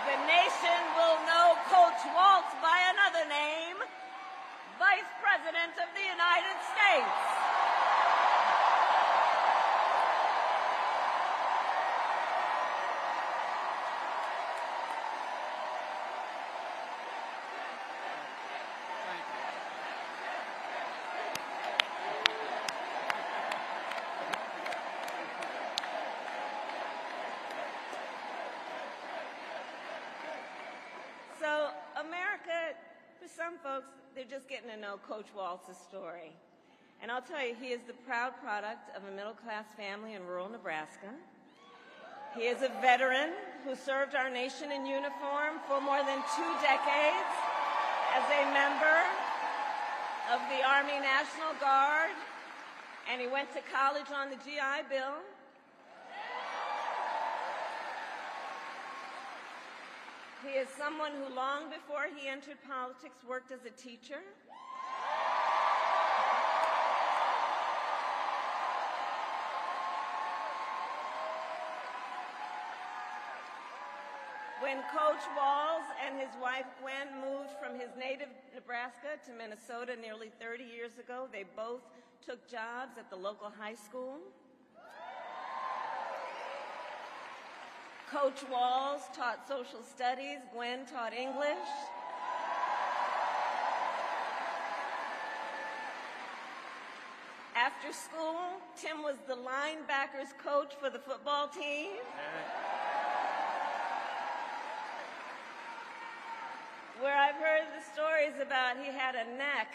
the nation will know Coach Walz by another name, Vice President of the United States. So America, for some folks, they're just getting to know Coach Walz's story. And I'll tell you, he is the proud product of a middle-class family in rural Nebraska. He is a veteran who served our nation in uniform for more than 2 decades as a member of the Army National Guard, and he went to college on the GI Bill. He is someone who, long before he entered politics, worked as a teacher. When Coach Walz and his wife Gwen moved from his native Nebraska to Minnesota nearly 30 years ago, they both took jobs at the local high school. Coach Walz taught social studies, Gwen taught English. After school, Tim was the linebackers coach for the football team. Where I've heard the stories about he had a knack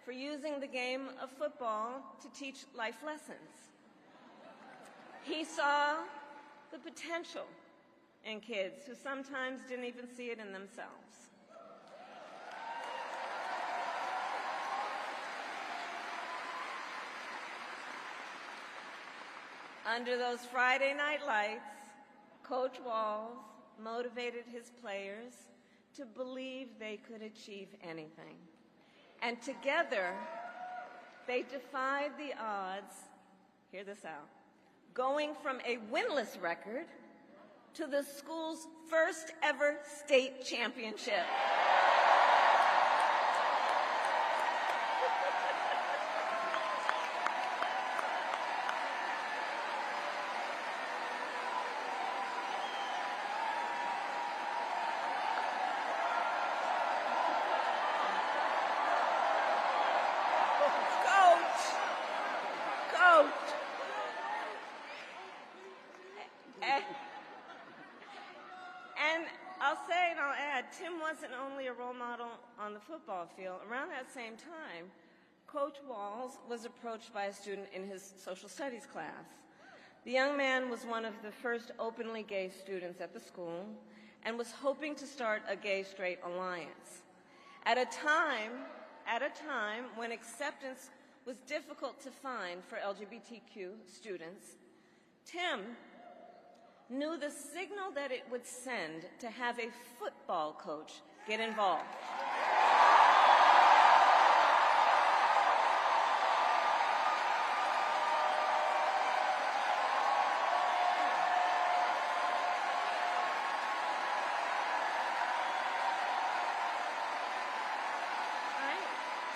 for using the game of football to teach life lessons. He saw the potential in kids who sometimes didn't even see it in themselves. Under those Friday night lights, Coach Walz motivated his players to believe they could achieve anything. And together, they defied the odds, hear this out, going from a winless record to the school's first ever state championship. And I'll say and I'll add, Tim wasn't only a role model on the football field. Around that same time, Coach Walz was approached by a student in his social studies class. The young man was one of the first openly gay students at the school and was hoping to start a gay-straight alliance. At a time when acceptance was difficult to find for LGBTQ students, Tim knew the signal that it would send to have a football coach get involved.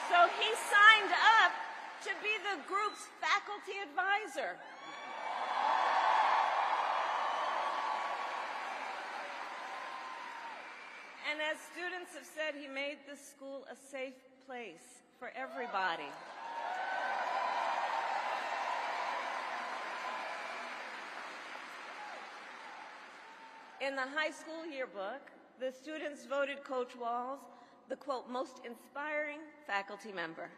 So he signed up to be the group's faculty advisor. And as students have said, he made the school a safe place for everybody. In the high school yearbook, the students voted Coach Walz the, quote, most inspiring faculty member.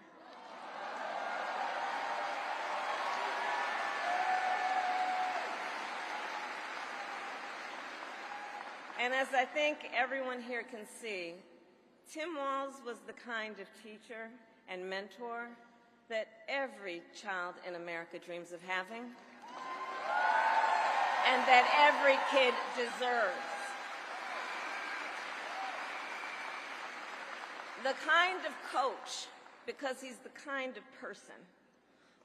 And as I think everyone here can see, Tim Walz was the kind of teacher and mentor that every child in America dreams of having, and that every kid deserves. The kind of coach, because he's the kind of person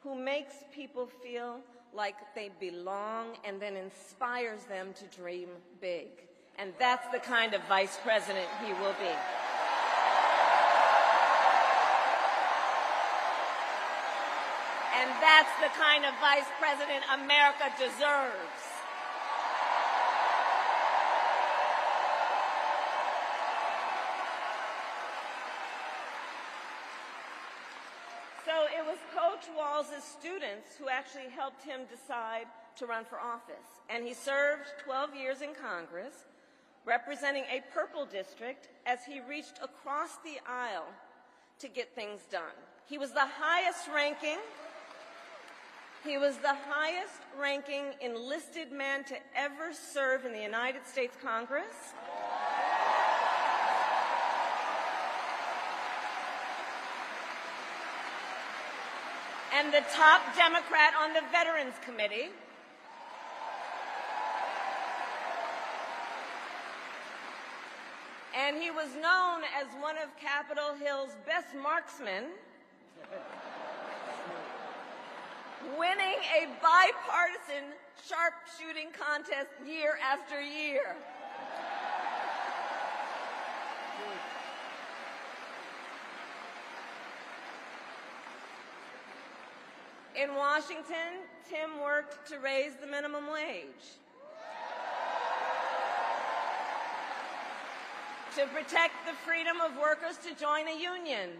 who makes people feel like they belong and then inspires them to dream big. And that's the kind of vice president he will be. And that's the kind of vice president America deserves. So it was Coach Walz's students who actually helped him decide to run for office. And he served 12 years in Congress, representing a purple district as he reached across the aisle to get things done. He was the highest ranking enlisted man to ever serve in the United States Congress. And the top Democrat on the Veterans Committee. And he was known as one of Capitol Hill's best marksmen, winning a bipartisan sharpshooting contest year after year. In Washington, Tim worked to raise the minimum wage, to protect the freedom of workers to join a union,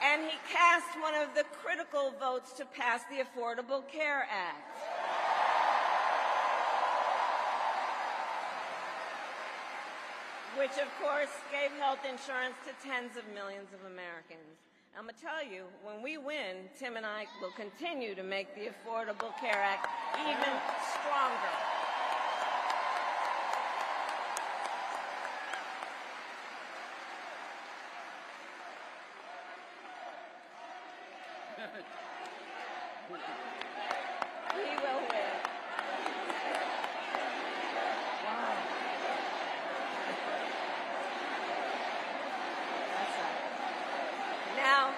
and he cast one of the critical votes to pass the Affordable Care Act. Which, of course, gave health insurance to tens of millions of Americans. I'm going to tell you, when we win, Tim and I will continue to make the Affordable Care Act even stronger. He will win. Wow. That's right. Now,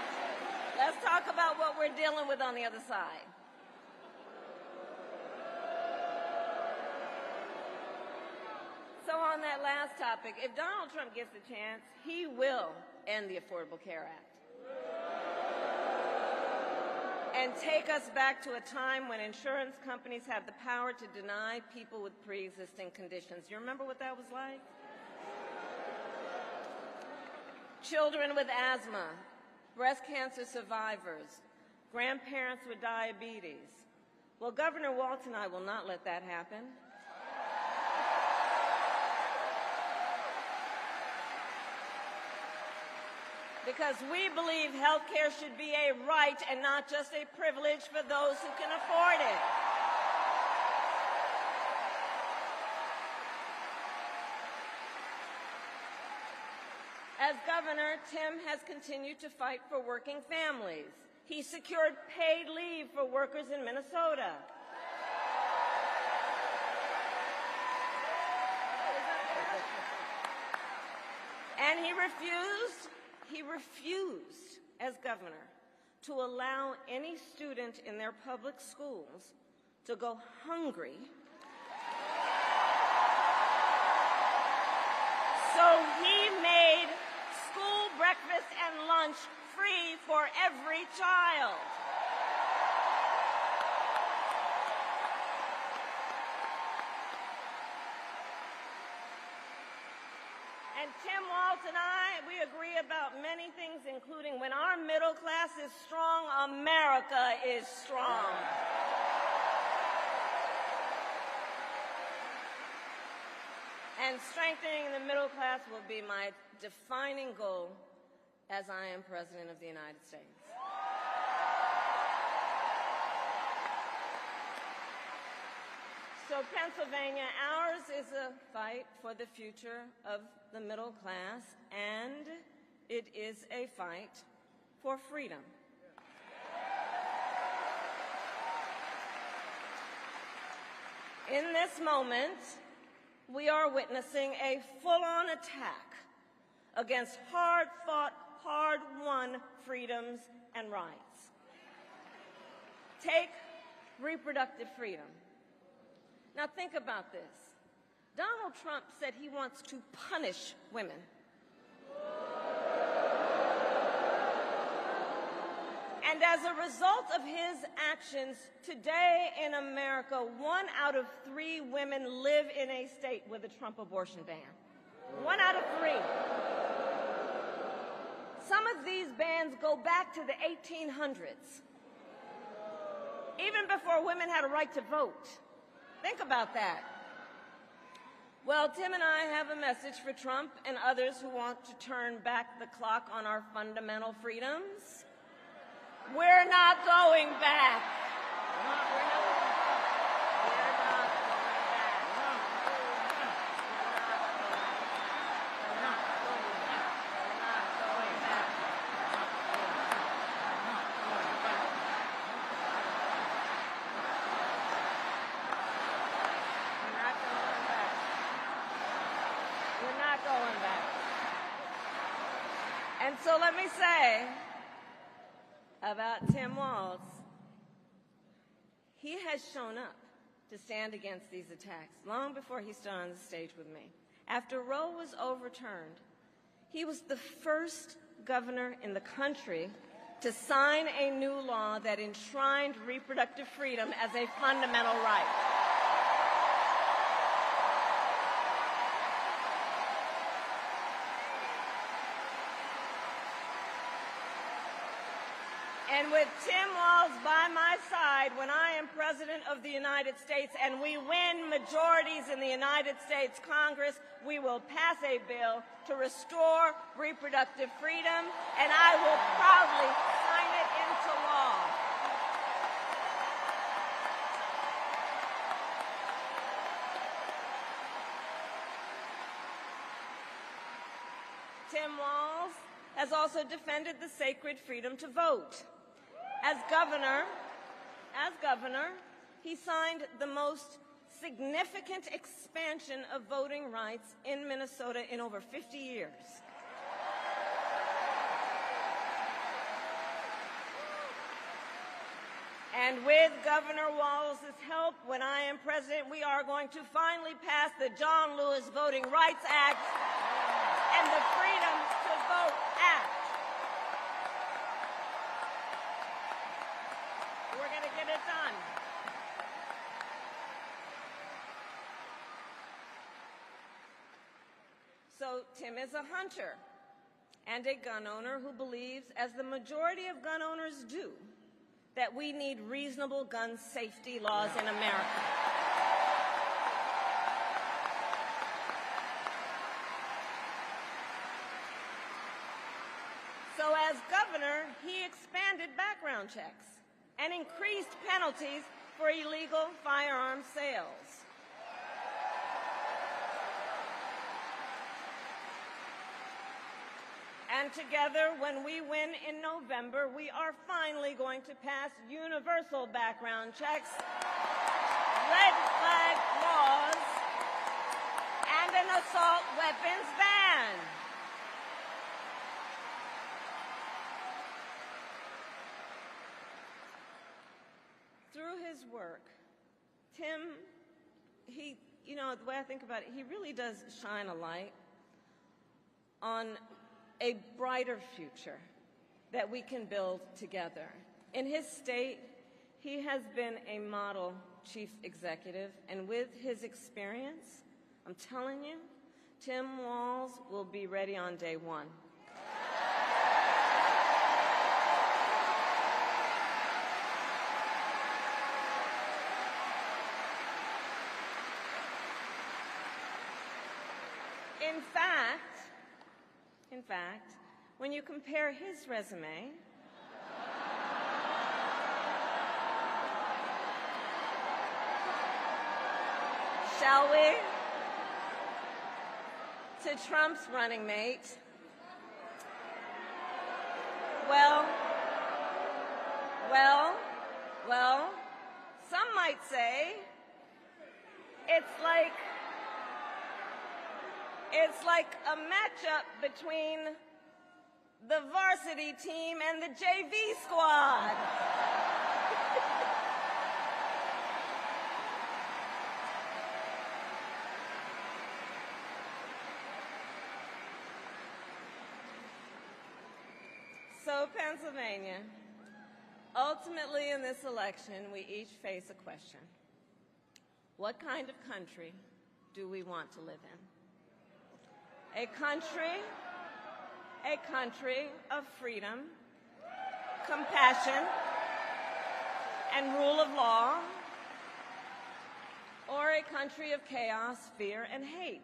let's talk about what we're dealing with on the other side. So on that last topic, if Donald Trump gets a chance, he will end the Affordable Care Act and take us back to a time when insurance companies had the power to deny people with pre-existing conditions. You remember what that was like? Children with asthma, breast cancer survivors, grandparents with diabetes. Well, Governor Walz and I will not let that happen. Because we believe health care should be a right and not just a privilege for those who can afford it. As governor, Tim has continued to fight for working families. He secured paid leave for workers in Minnesota. And he refused, as governor, to allow any student in their public schools to go hungry. So he made school breakfast and lunch free for every child. And Tim Walz and I, we agree about many things, including when our middle class is strong, America is strong. And strengthening the middle class will be my defining goal as I am President of the United States. So Pennsylvania, ours is a fight for the future of the middle class, and it is a fight for freedom. In this moment, we are witnessing a full-on attack against hard-fought, hard-won freedoms and rights. Take reproductive freedom. Now think about this. Donald Trump said he wants to punish women. And as a result of his actions, today in America, 1 out of 3 women live in a state with a Trump abortion ban. 1 out of 3. Some of these bans go back to the 1800s, even before women had a right to vote. Think about that. Well, Tim and I have a message for Trump and others who want to turn back the clock on our fundamental freedoms. We're not going back. We're not going back. And so let me say about Tim Walz, he has shown up to stand against these attacks long before he stood on the stage with me. After Roe was overturned, he was the first governor in the country to sign a new law that enshrined reproductive freedom as a fundamental right. And with Tim Walz by my side when I am President of the United States and we win majorities in the United States Congress, we will pass a bill to restore reproductive freedom, and I will proudly sign it into law. Tim Walz has also defended the sacred freedom to vote. As governor, he signed the most significant expansion of voting rights in Minnesota in over 50 years. And with Governor Walz's help, when I am president, we are going to finally pass the John Lewis Voting Rights Act and the Freedom to Vote Act. We're going to get it done. So Tim is a hunter and a gun owner who believes, as the majority of gun owners do, that we need reasonable gun safety laws in America. So as governor, he expanded background checks and increased penalties for illegal firearm sales. And together, when we win in November, we are finally going to pass universal background checks, red flag laws, and an assault weapons ban. Through his work, Tim, the way I think about it, he really does shine a light on a brighter future that we can build together. In his state, he has been a model chief executive, and with his experience, I'm telling you, Tim Walz will be ready on day one. In fact, when you compare his resume shall we, to Trump's running mate, well, some might say it's like a matchup between the varsity team and the JV squad. So, Pennsylvania, ultimately in this election, we each face a question. What kind of country do we want to live in? A country of freedom, compassion, and rule of law, or a country of chaos, fear, and hate.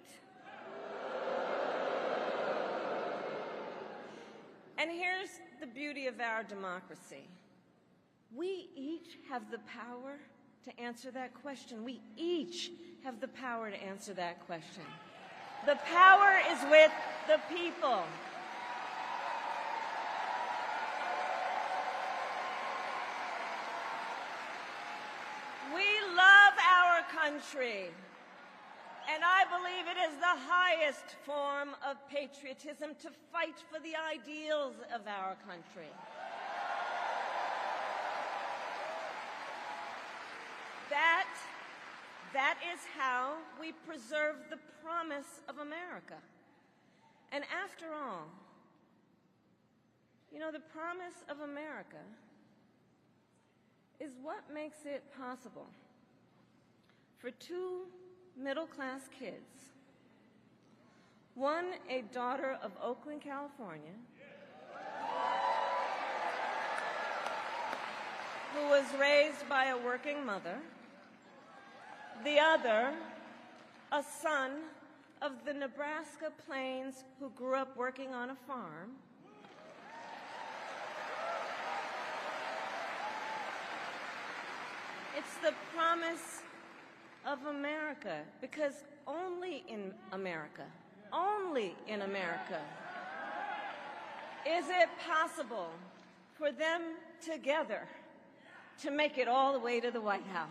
And here's the beauty of our democracy. We each have the power to answer that question. We each have the power to answer that question. The power is with the people. We love our country, and I believe it is the highest form of patriotism to fight for the ideals of our country. That is how we preserve the promise of America. And after all, the promise of America is what makes it possible for two middle-class kids, one a daughter of Oakland, California, who was raised by a working mother, the other a son of the Nebraska plains who grew up working on a farm. It's the promise of America, because only in America, is it possible for them together to make it all the way to the White House.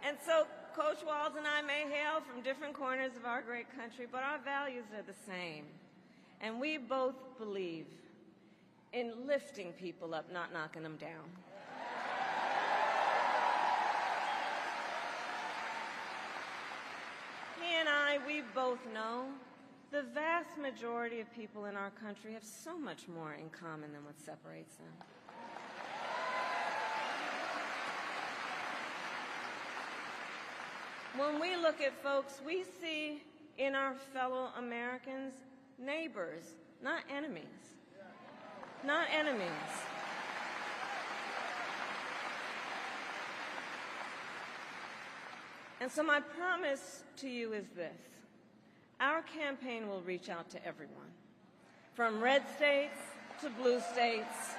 And so Coach Walz and I may hail from different corners of our great country, but our values are the same. And we both believe in lifting people up, not knocking them down. He and I, we both know the vast majority of people in our country have so much more in common than what separates them. When we look at folks, we see in our fellow Americans neighbors, not enemies. Not enemies. And so my promise to you is this. Our campaign will reach out to everyone, from red states to blue states,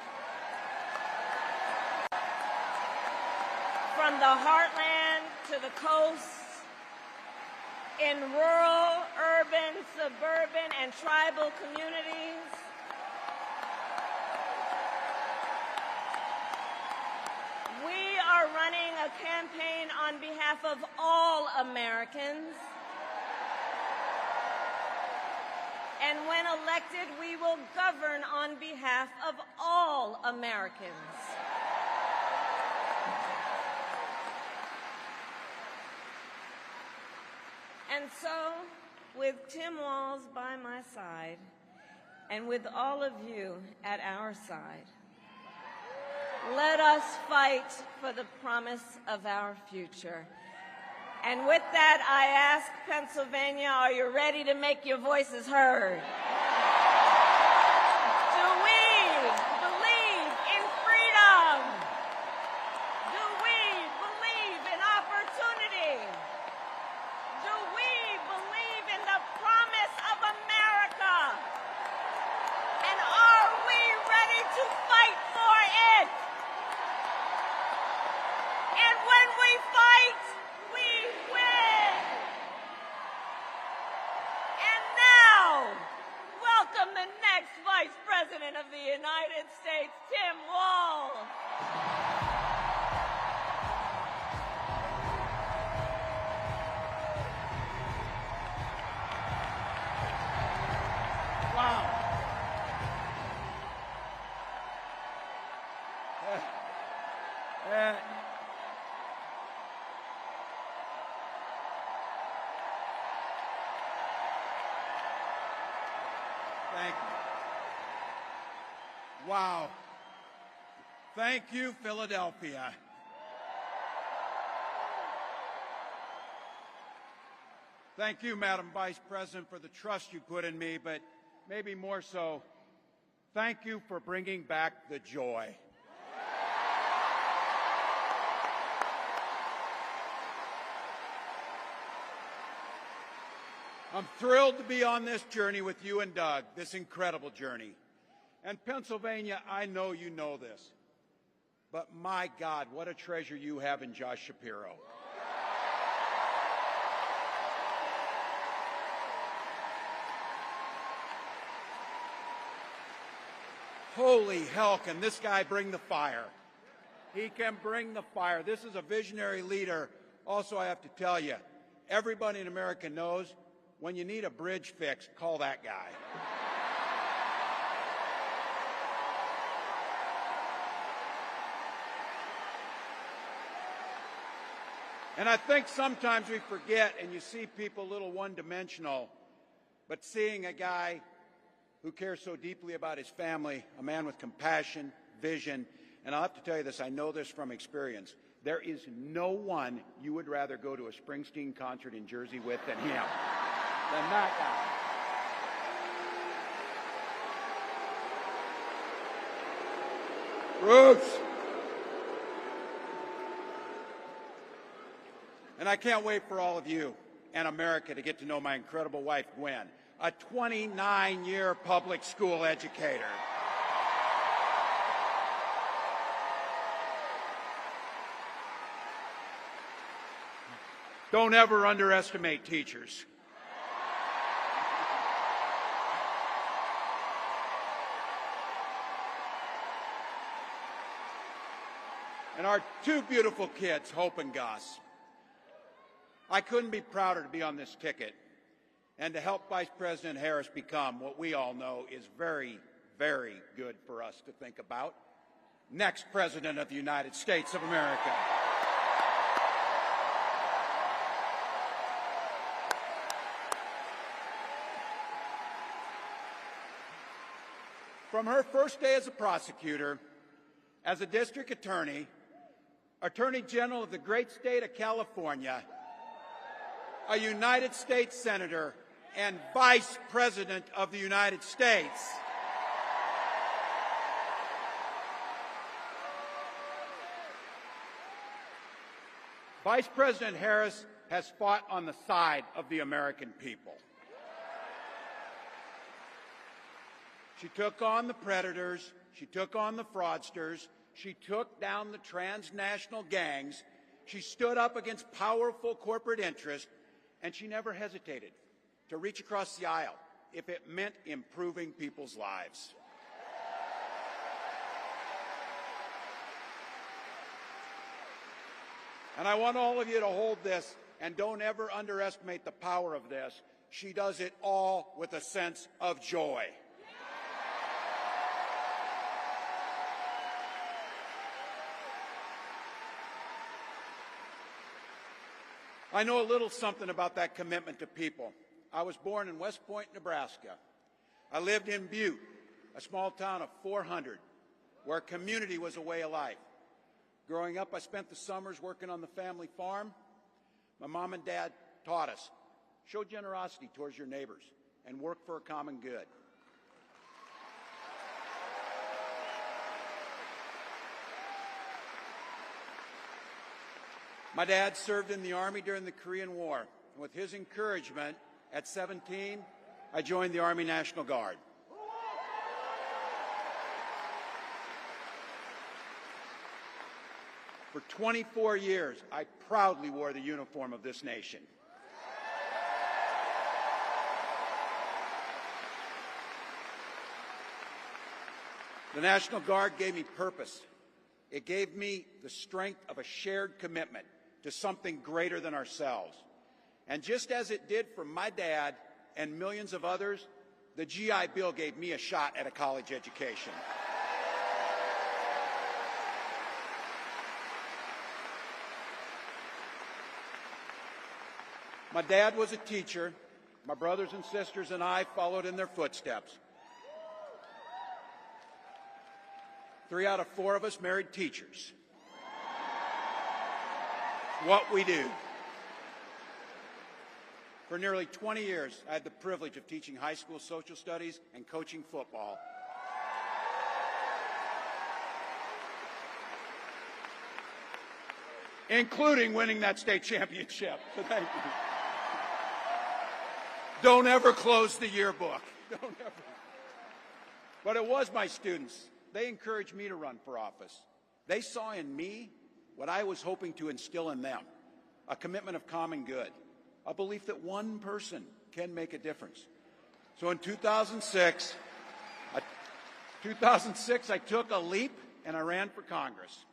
from the heartland to the coast, in rural, urban, suburban, and tribal communities. We are running a campaign on behalf of all Americans. And when elected, we will govern on behalf of all Americans. And so, with Tim Walz by my side, and with all of you at our side, let us fight for the promise of our future. And with that, I ask Pennsylvania, are you ready to make your voices heard? Do we believe in freedom? Do we believe in opportunity? Do we believe in the promise of America? And are we ready to fight for it? And when we fight, we win. And now, welcome the next Vice President of the United States, Tim Walz. Wow. Thank you. Wow. Thank you, Philadelphia. Thank you, Madam Vice President, for the trust you put in me, but maybe more so, thank you for bringing back the joy. I'm thrilled to be on this journey with you and Doug, this incredible journey. And Pennsylvania, I know you know this, but my God, what a treasure you have in Josh Shapiro. Holy hell, can this guy bring the fire? He can bring the fire. This is a visionary leader. Also, I have to tell you, everybody in America knows when you need a bridge fixed, call that guy. And I think sometimes we forget, and you see people a little one-dimensional, but seeing a guy who cares so deeply about his family, a man with compassion, vision, and I'll have to tell you this, I know this from experience, there is no one you would rather go to a Springsteen concert in Jersey with than him, than that Bruce. And I can't wait for all of you and America to get to know my incredible wife, Gwen, a 29-year public school educator. Don't ever underestimate teachers. And our two beautiful kids, Hope and Gus. I couldn't be prouder to be on this ticket and to help Vice President Harris become what we all know is very, very good for us to think about, next President of the United States of America. From her first day as a prosecutor, as a district attorney, Attorney General of the great state of California, a United States Senator, and Vice President of the United States. Vice President Harris has fought on the side of the American people. She took on the predators, she took on the fraudsters, she took down the transnational gangs, she stood up against powerful corporate interests, and she never hesitated to reach across the aisle if it meant improving people's lives. And I want all of you to hold this, and don't ever underestimate the power of this. She does it all with a sense of joy. I know a little something about that commitment to people. I was born in West Point, Nebraska. I lived in Butte, a small town of 400, where community was a way of life. Growing up, I spent the summers working on the family farm. My mom and dad taught us, show generosity towards your neighbors and work for a common good. My dad served in the Army during the Korean War. With his encouragement, at 17, I joined the Army National Guard. For 24 years, I proudly wore the uniform of this nation. The National Guard gave me purpose. It gave me the strength of a shared commitment to something greater than ourselves. And just as it did for my dad and millions of others, the GI Bill gave me a shot at a college education. My dad was a teacher. My brothers and sisters and I followed in their footsteps. 3 out of 4 of us married teachers. What we do. For nearly 20 years, I had the privilege of teaching high school social studies and coaching football. Including winning that state championship. So thank you. Don't ever close the yearbook. Don't ever. But it was my students. They encouraged me to run for office. They saw in me what I was hoping to instill in them, a commitment of common good, a belief that one person can make a difference. So in 2006, I took a leap and I ran for Congress.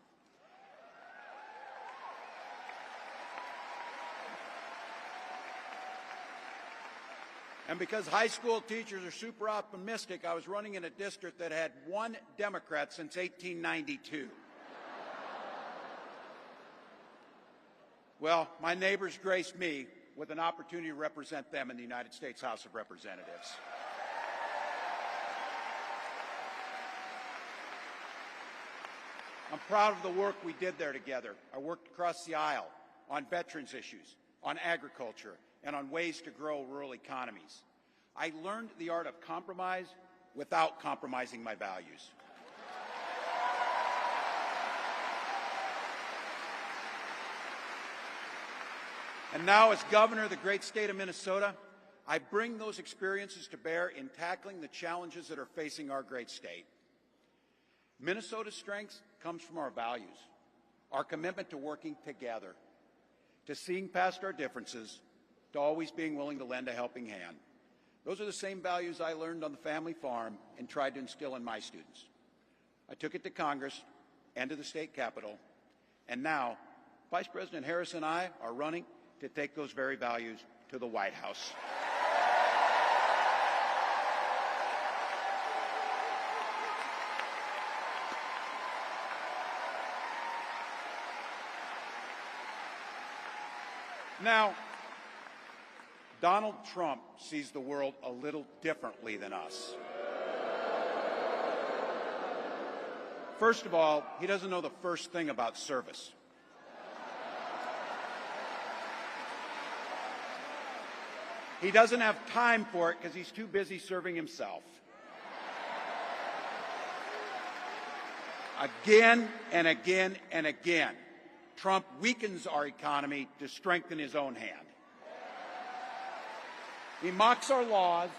And because high school teachers are super optimistic, I was running in a district that had 1 Democrat since 1892. Well, my neighbors graced me with an opportunity to represent them in the United States House of Representatives. I'm proud of the work we did there together. I worked across the aisle on veterans issues, on agriculture, and on ways to grow rural economies. I learned the art of compromise without compromising my values. And now, as governor of the great state of Minnesota, I bring those experiences to bear in tackling the challenges that are facing our great state. Minnesota's strength comes from our values, our commitment to working together, to seeing past our differences, to always being willing to lend a helping hand. Those are the same values I learned on the family farm and tried to instill in my students. I took it to Congress and to the state capitol, and now Vice President Harris and I are running to take those very values to the White House. Now, Donald Trump sees the world a little differently than us. First of all, he doesn't know the first thing about service. He doesn't have time for it because he's too busy serving himself. Again and again and again, Trump weakens our economy to strengthen his own hand. He mocks our laws.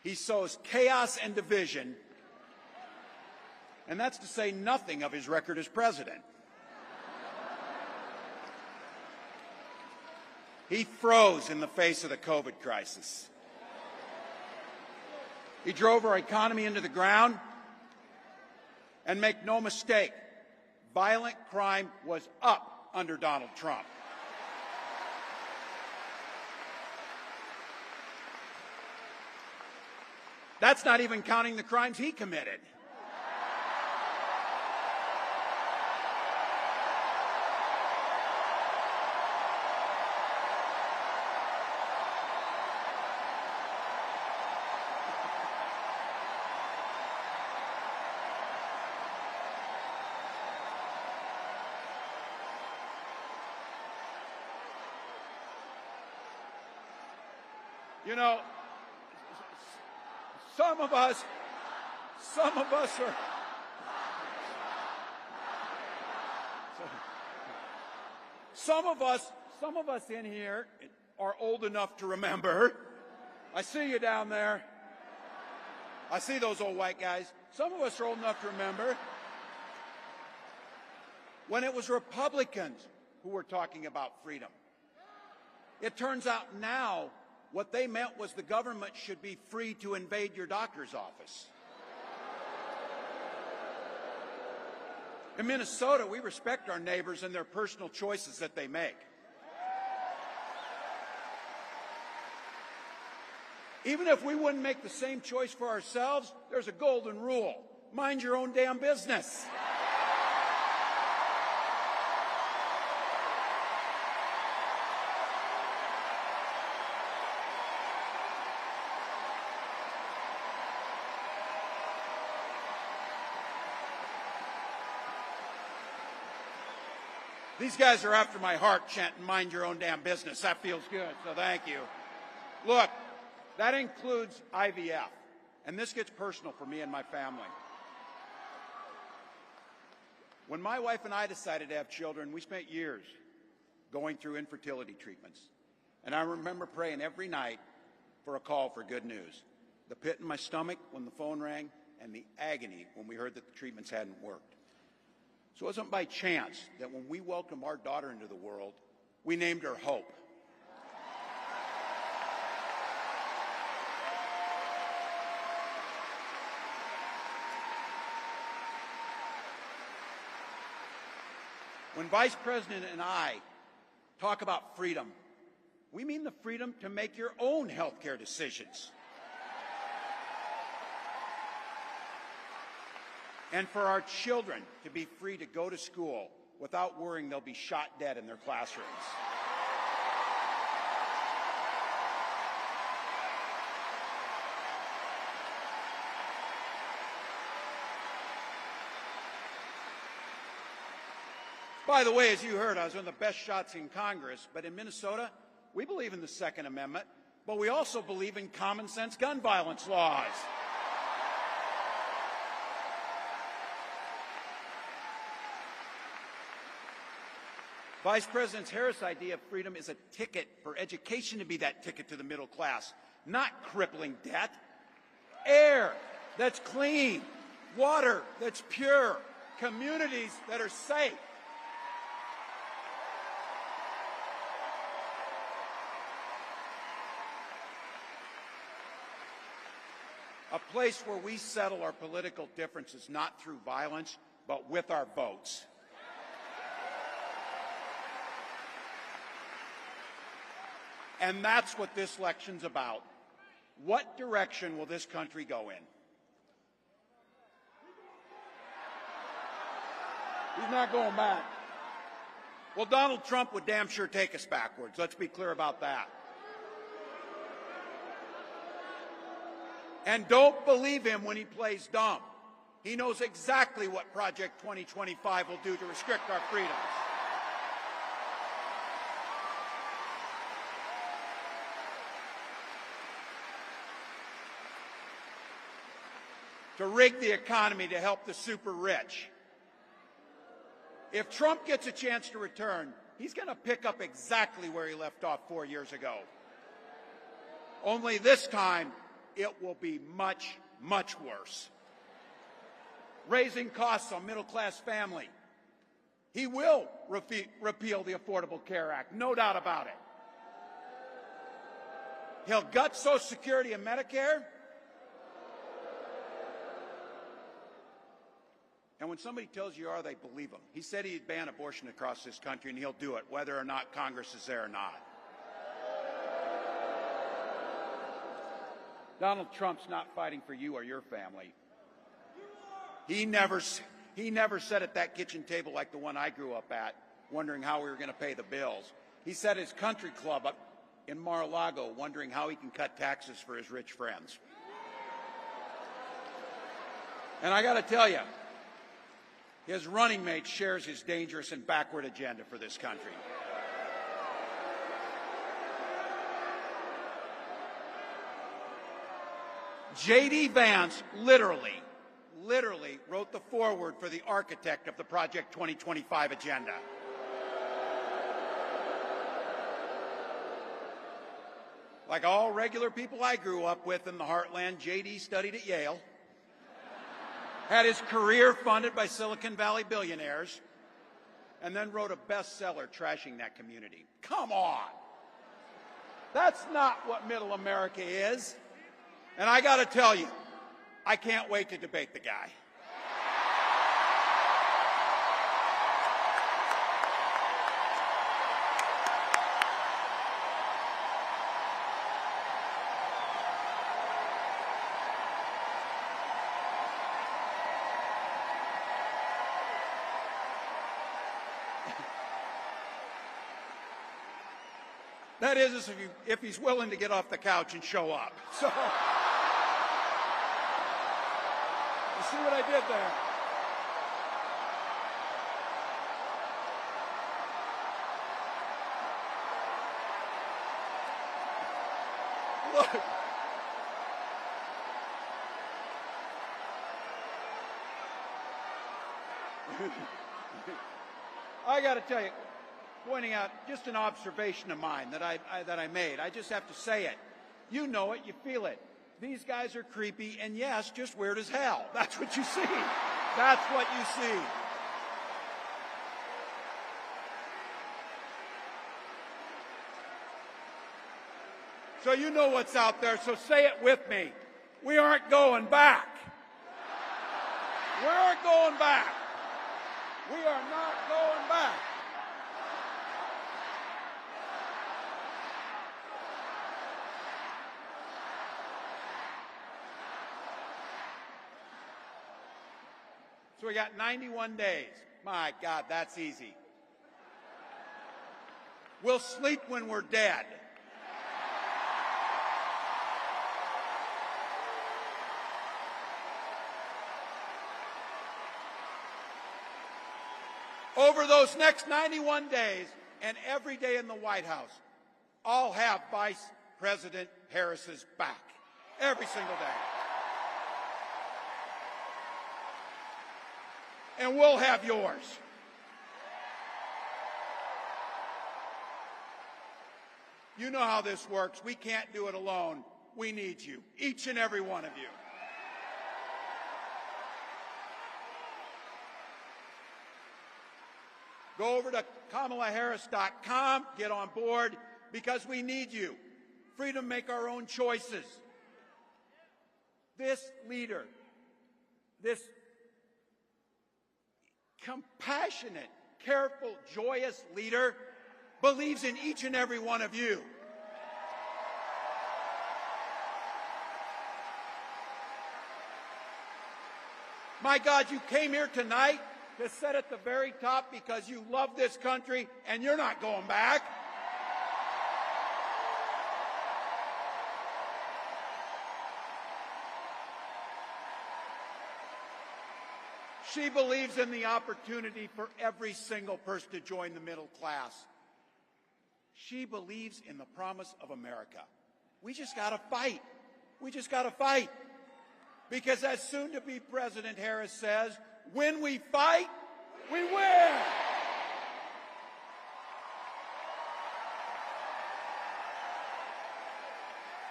He sows chaos and division. And that's to say nothing of his record as president. He froze in the face of the COVID crisis. He drove our economy into the ground. And make no mistake, violent crime was up under Donald Trump. That's not even counting the crimes he committed. You know, some of us are, some of us in here are old enough to remember. I see you down there. I see those old white guys. Some of us are old enough to remember when it was Republicans who were talking about freedom. It turns out now what they meant was the government should be free to invade your doctor's office. In Minnesota, we respect our neighbors and their personal choices that they make. Even if we wouldn't make the same choice for ourselves, there's a golden rule. Mind your own damn business. These guys are after my heart chanting, mind your own damn business. That feels good, so thank you. Look, that includes IVF, and this gets personal for me and my family. When my wife and I decided to have children, we spent years going through infertility treatments. And I remember praying every night for a call for good news. The pit in my stomach when the phone rang, and the agony when we heard that the treatments hadn't worked. So it wasn't by chance that when we welcomed our daughter into the world, we named her Hope. When Vice President and I talk about freedom, we mean the freedom to make your own health care decisions. And for our children to be free to go to school without worrying they'll be shot dead in their classrooms. By the way, as you heard, I was one of the best shots in Congress, but in Minnesota, we believe in the Second Amendment, but we also believe in common sense gun violence laws. Vice President Harris' idea of freedom is a ticket for education to be that ticket to the middle class, not crippling debt. Air that's clean, water that's pure, communities that are safe. A place where we settle our political differences not through violence, but with our votes. And that's what this election's about. What direction will this country go in? He's not going back. Well, Donald Trump would damn sure take us backwards. Let's be clear about that. And don't believe him when he plays dumb. He knows exactly what Project 2025 will do to restrict our freedoms. To rig the economy to help the super rich. If Trump gets a chance to return, he's going to pick up exactly where he left off 4 years ago. Only this time, it will be much, much worse. Raising costs on middle-class family. He will repeal the Affordable Care Act, no doubt about it. He'll gut Social Security and Medicare. And when somebody tells you are, they believe him. He said he'd ban abortion across this country, and he'll do it, whether or not Congress is there or not. Donald Trump's not fighting for you or your family. He never sat at that kitchen table like the one I grew up at, wondering how we were going to pay the bills. He sat at his country club up in Mar-a-Lago, wondering how he can cut taxes for his rich friends. And I got to tell you, his running mate shares his dangerous and backward agenda for this country. J.D. Vance literally wrote the foreword for the architect of the Project 2025 agenda. Like all regular people I grew up with in the heartland, J.D. studied at Yale, had his career funded by Silicon Valley billionaires, and then wrote a bestseller trashing that community. Come on! That's not what middle America is. And I got to tell you, I can't wait to debate the guy. That is if he's willing to get off the couch and show up. So, you see what I did there? Look. I got to tell you, pointing out just an observation of mine that I made. I just have to say it. You know it, you feel it. These guys are creepy and, yes, just weird as hell. That's what you see. That's what you see. So you know what's out there, so say it with me. We aren't going back. We aren't going back. We are not going back. So we got 91 days. My God, that's easy. We'll sleep when we're dead. Over those next 91 days and every day in the White House, I'll have Vice President Harris's back. Every single day. And we'll have yours. You know how this works. We can't do it alone. We need you, each and every one of you. Go over to KamalaHarris.com, get on board, because we need you. Freedom to make our own choices. This leader, this compassionate, careful, joyous leader, believes in each and every one of you. My God, you came here tonight to sit at the very top because you love this country and you're not going back. She believes in the opportunity for every single person to join the middle class. She believes in the promise of America. We just got to fight. We just got to fight. Because as soon-to-be President Harris says, when we fight, we win.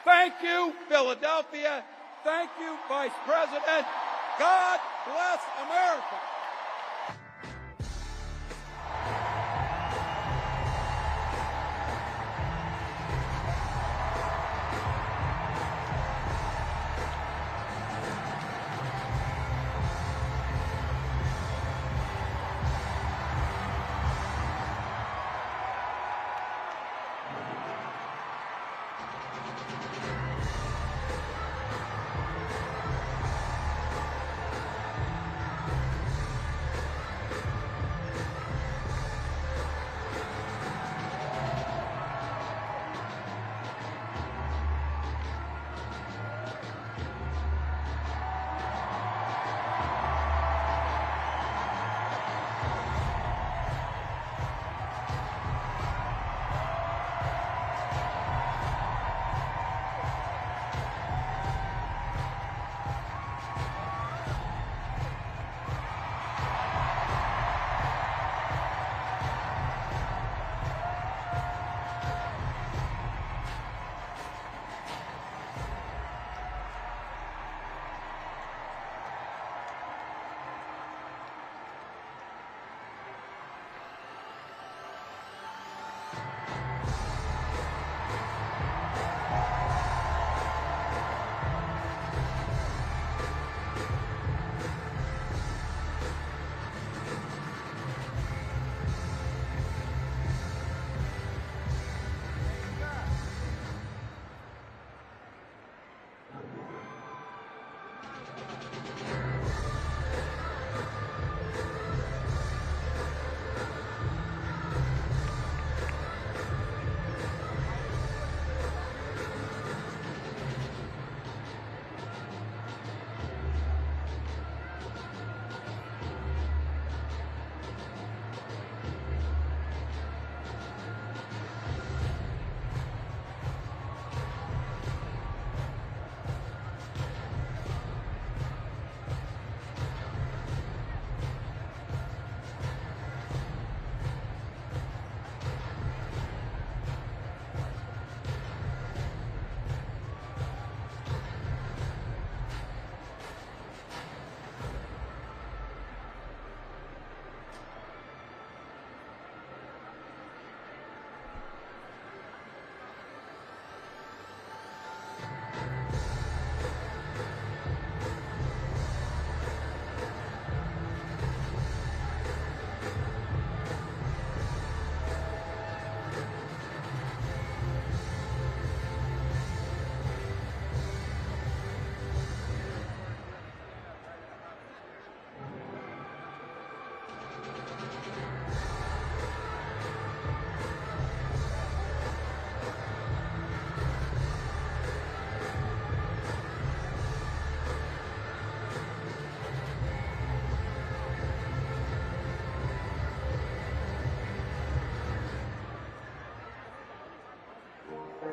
Thank you, Philadelphia. Thank you, Vice President. God bless America.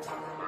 Thank you.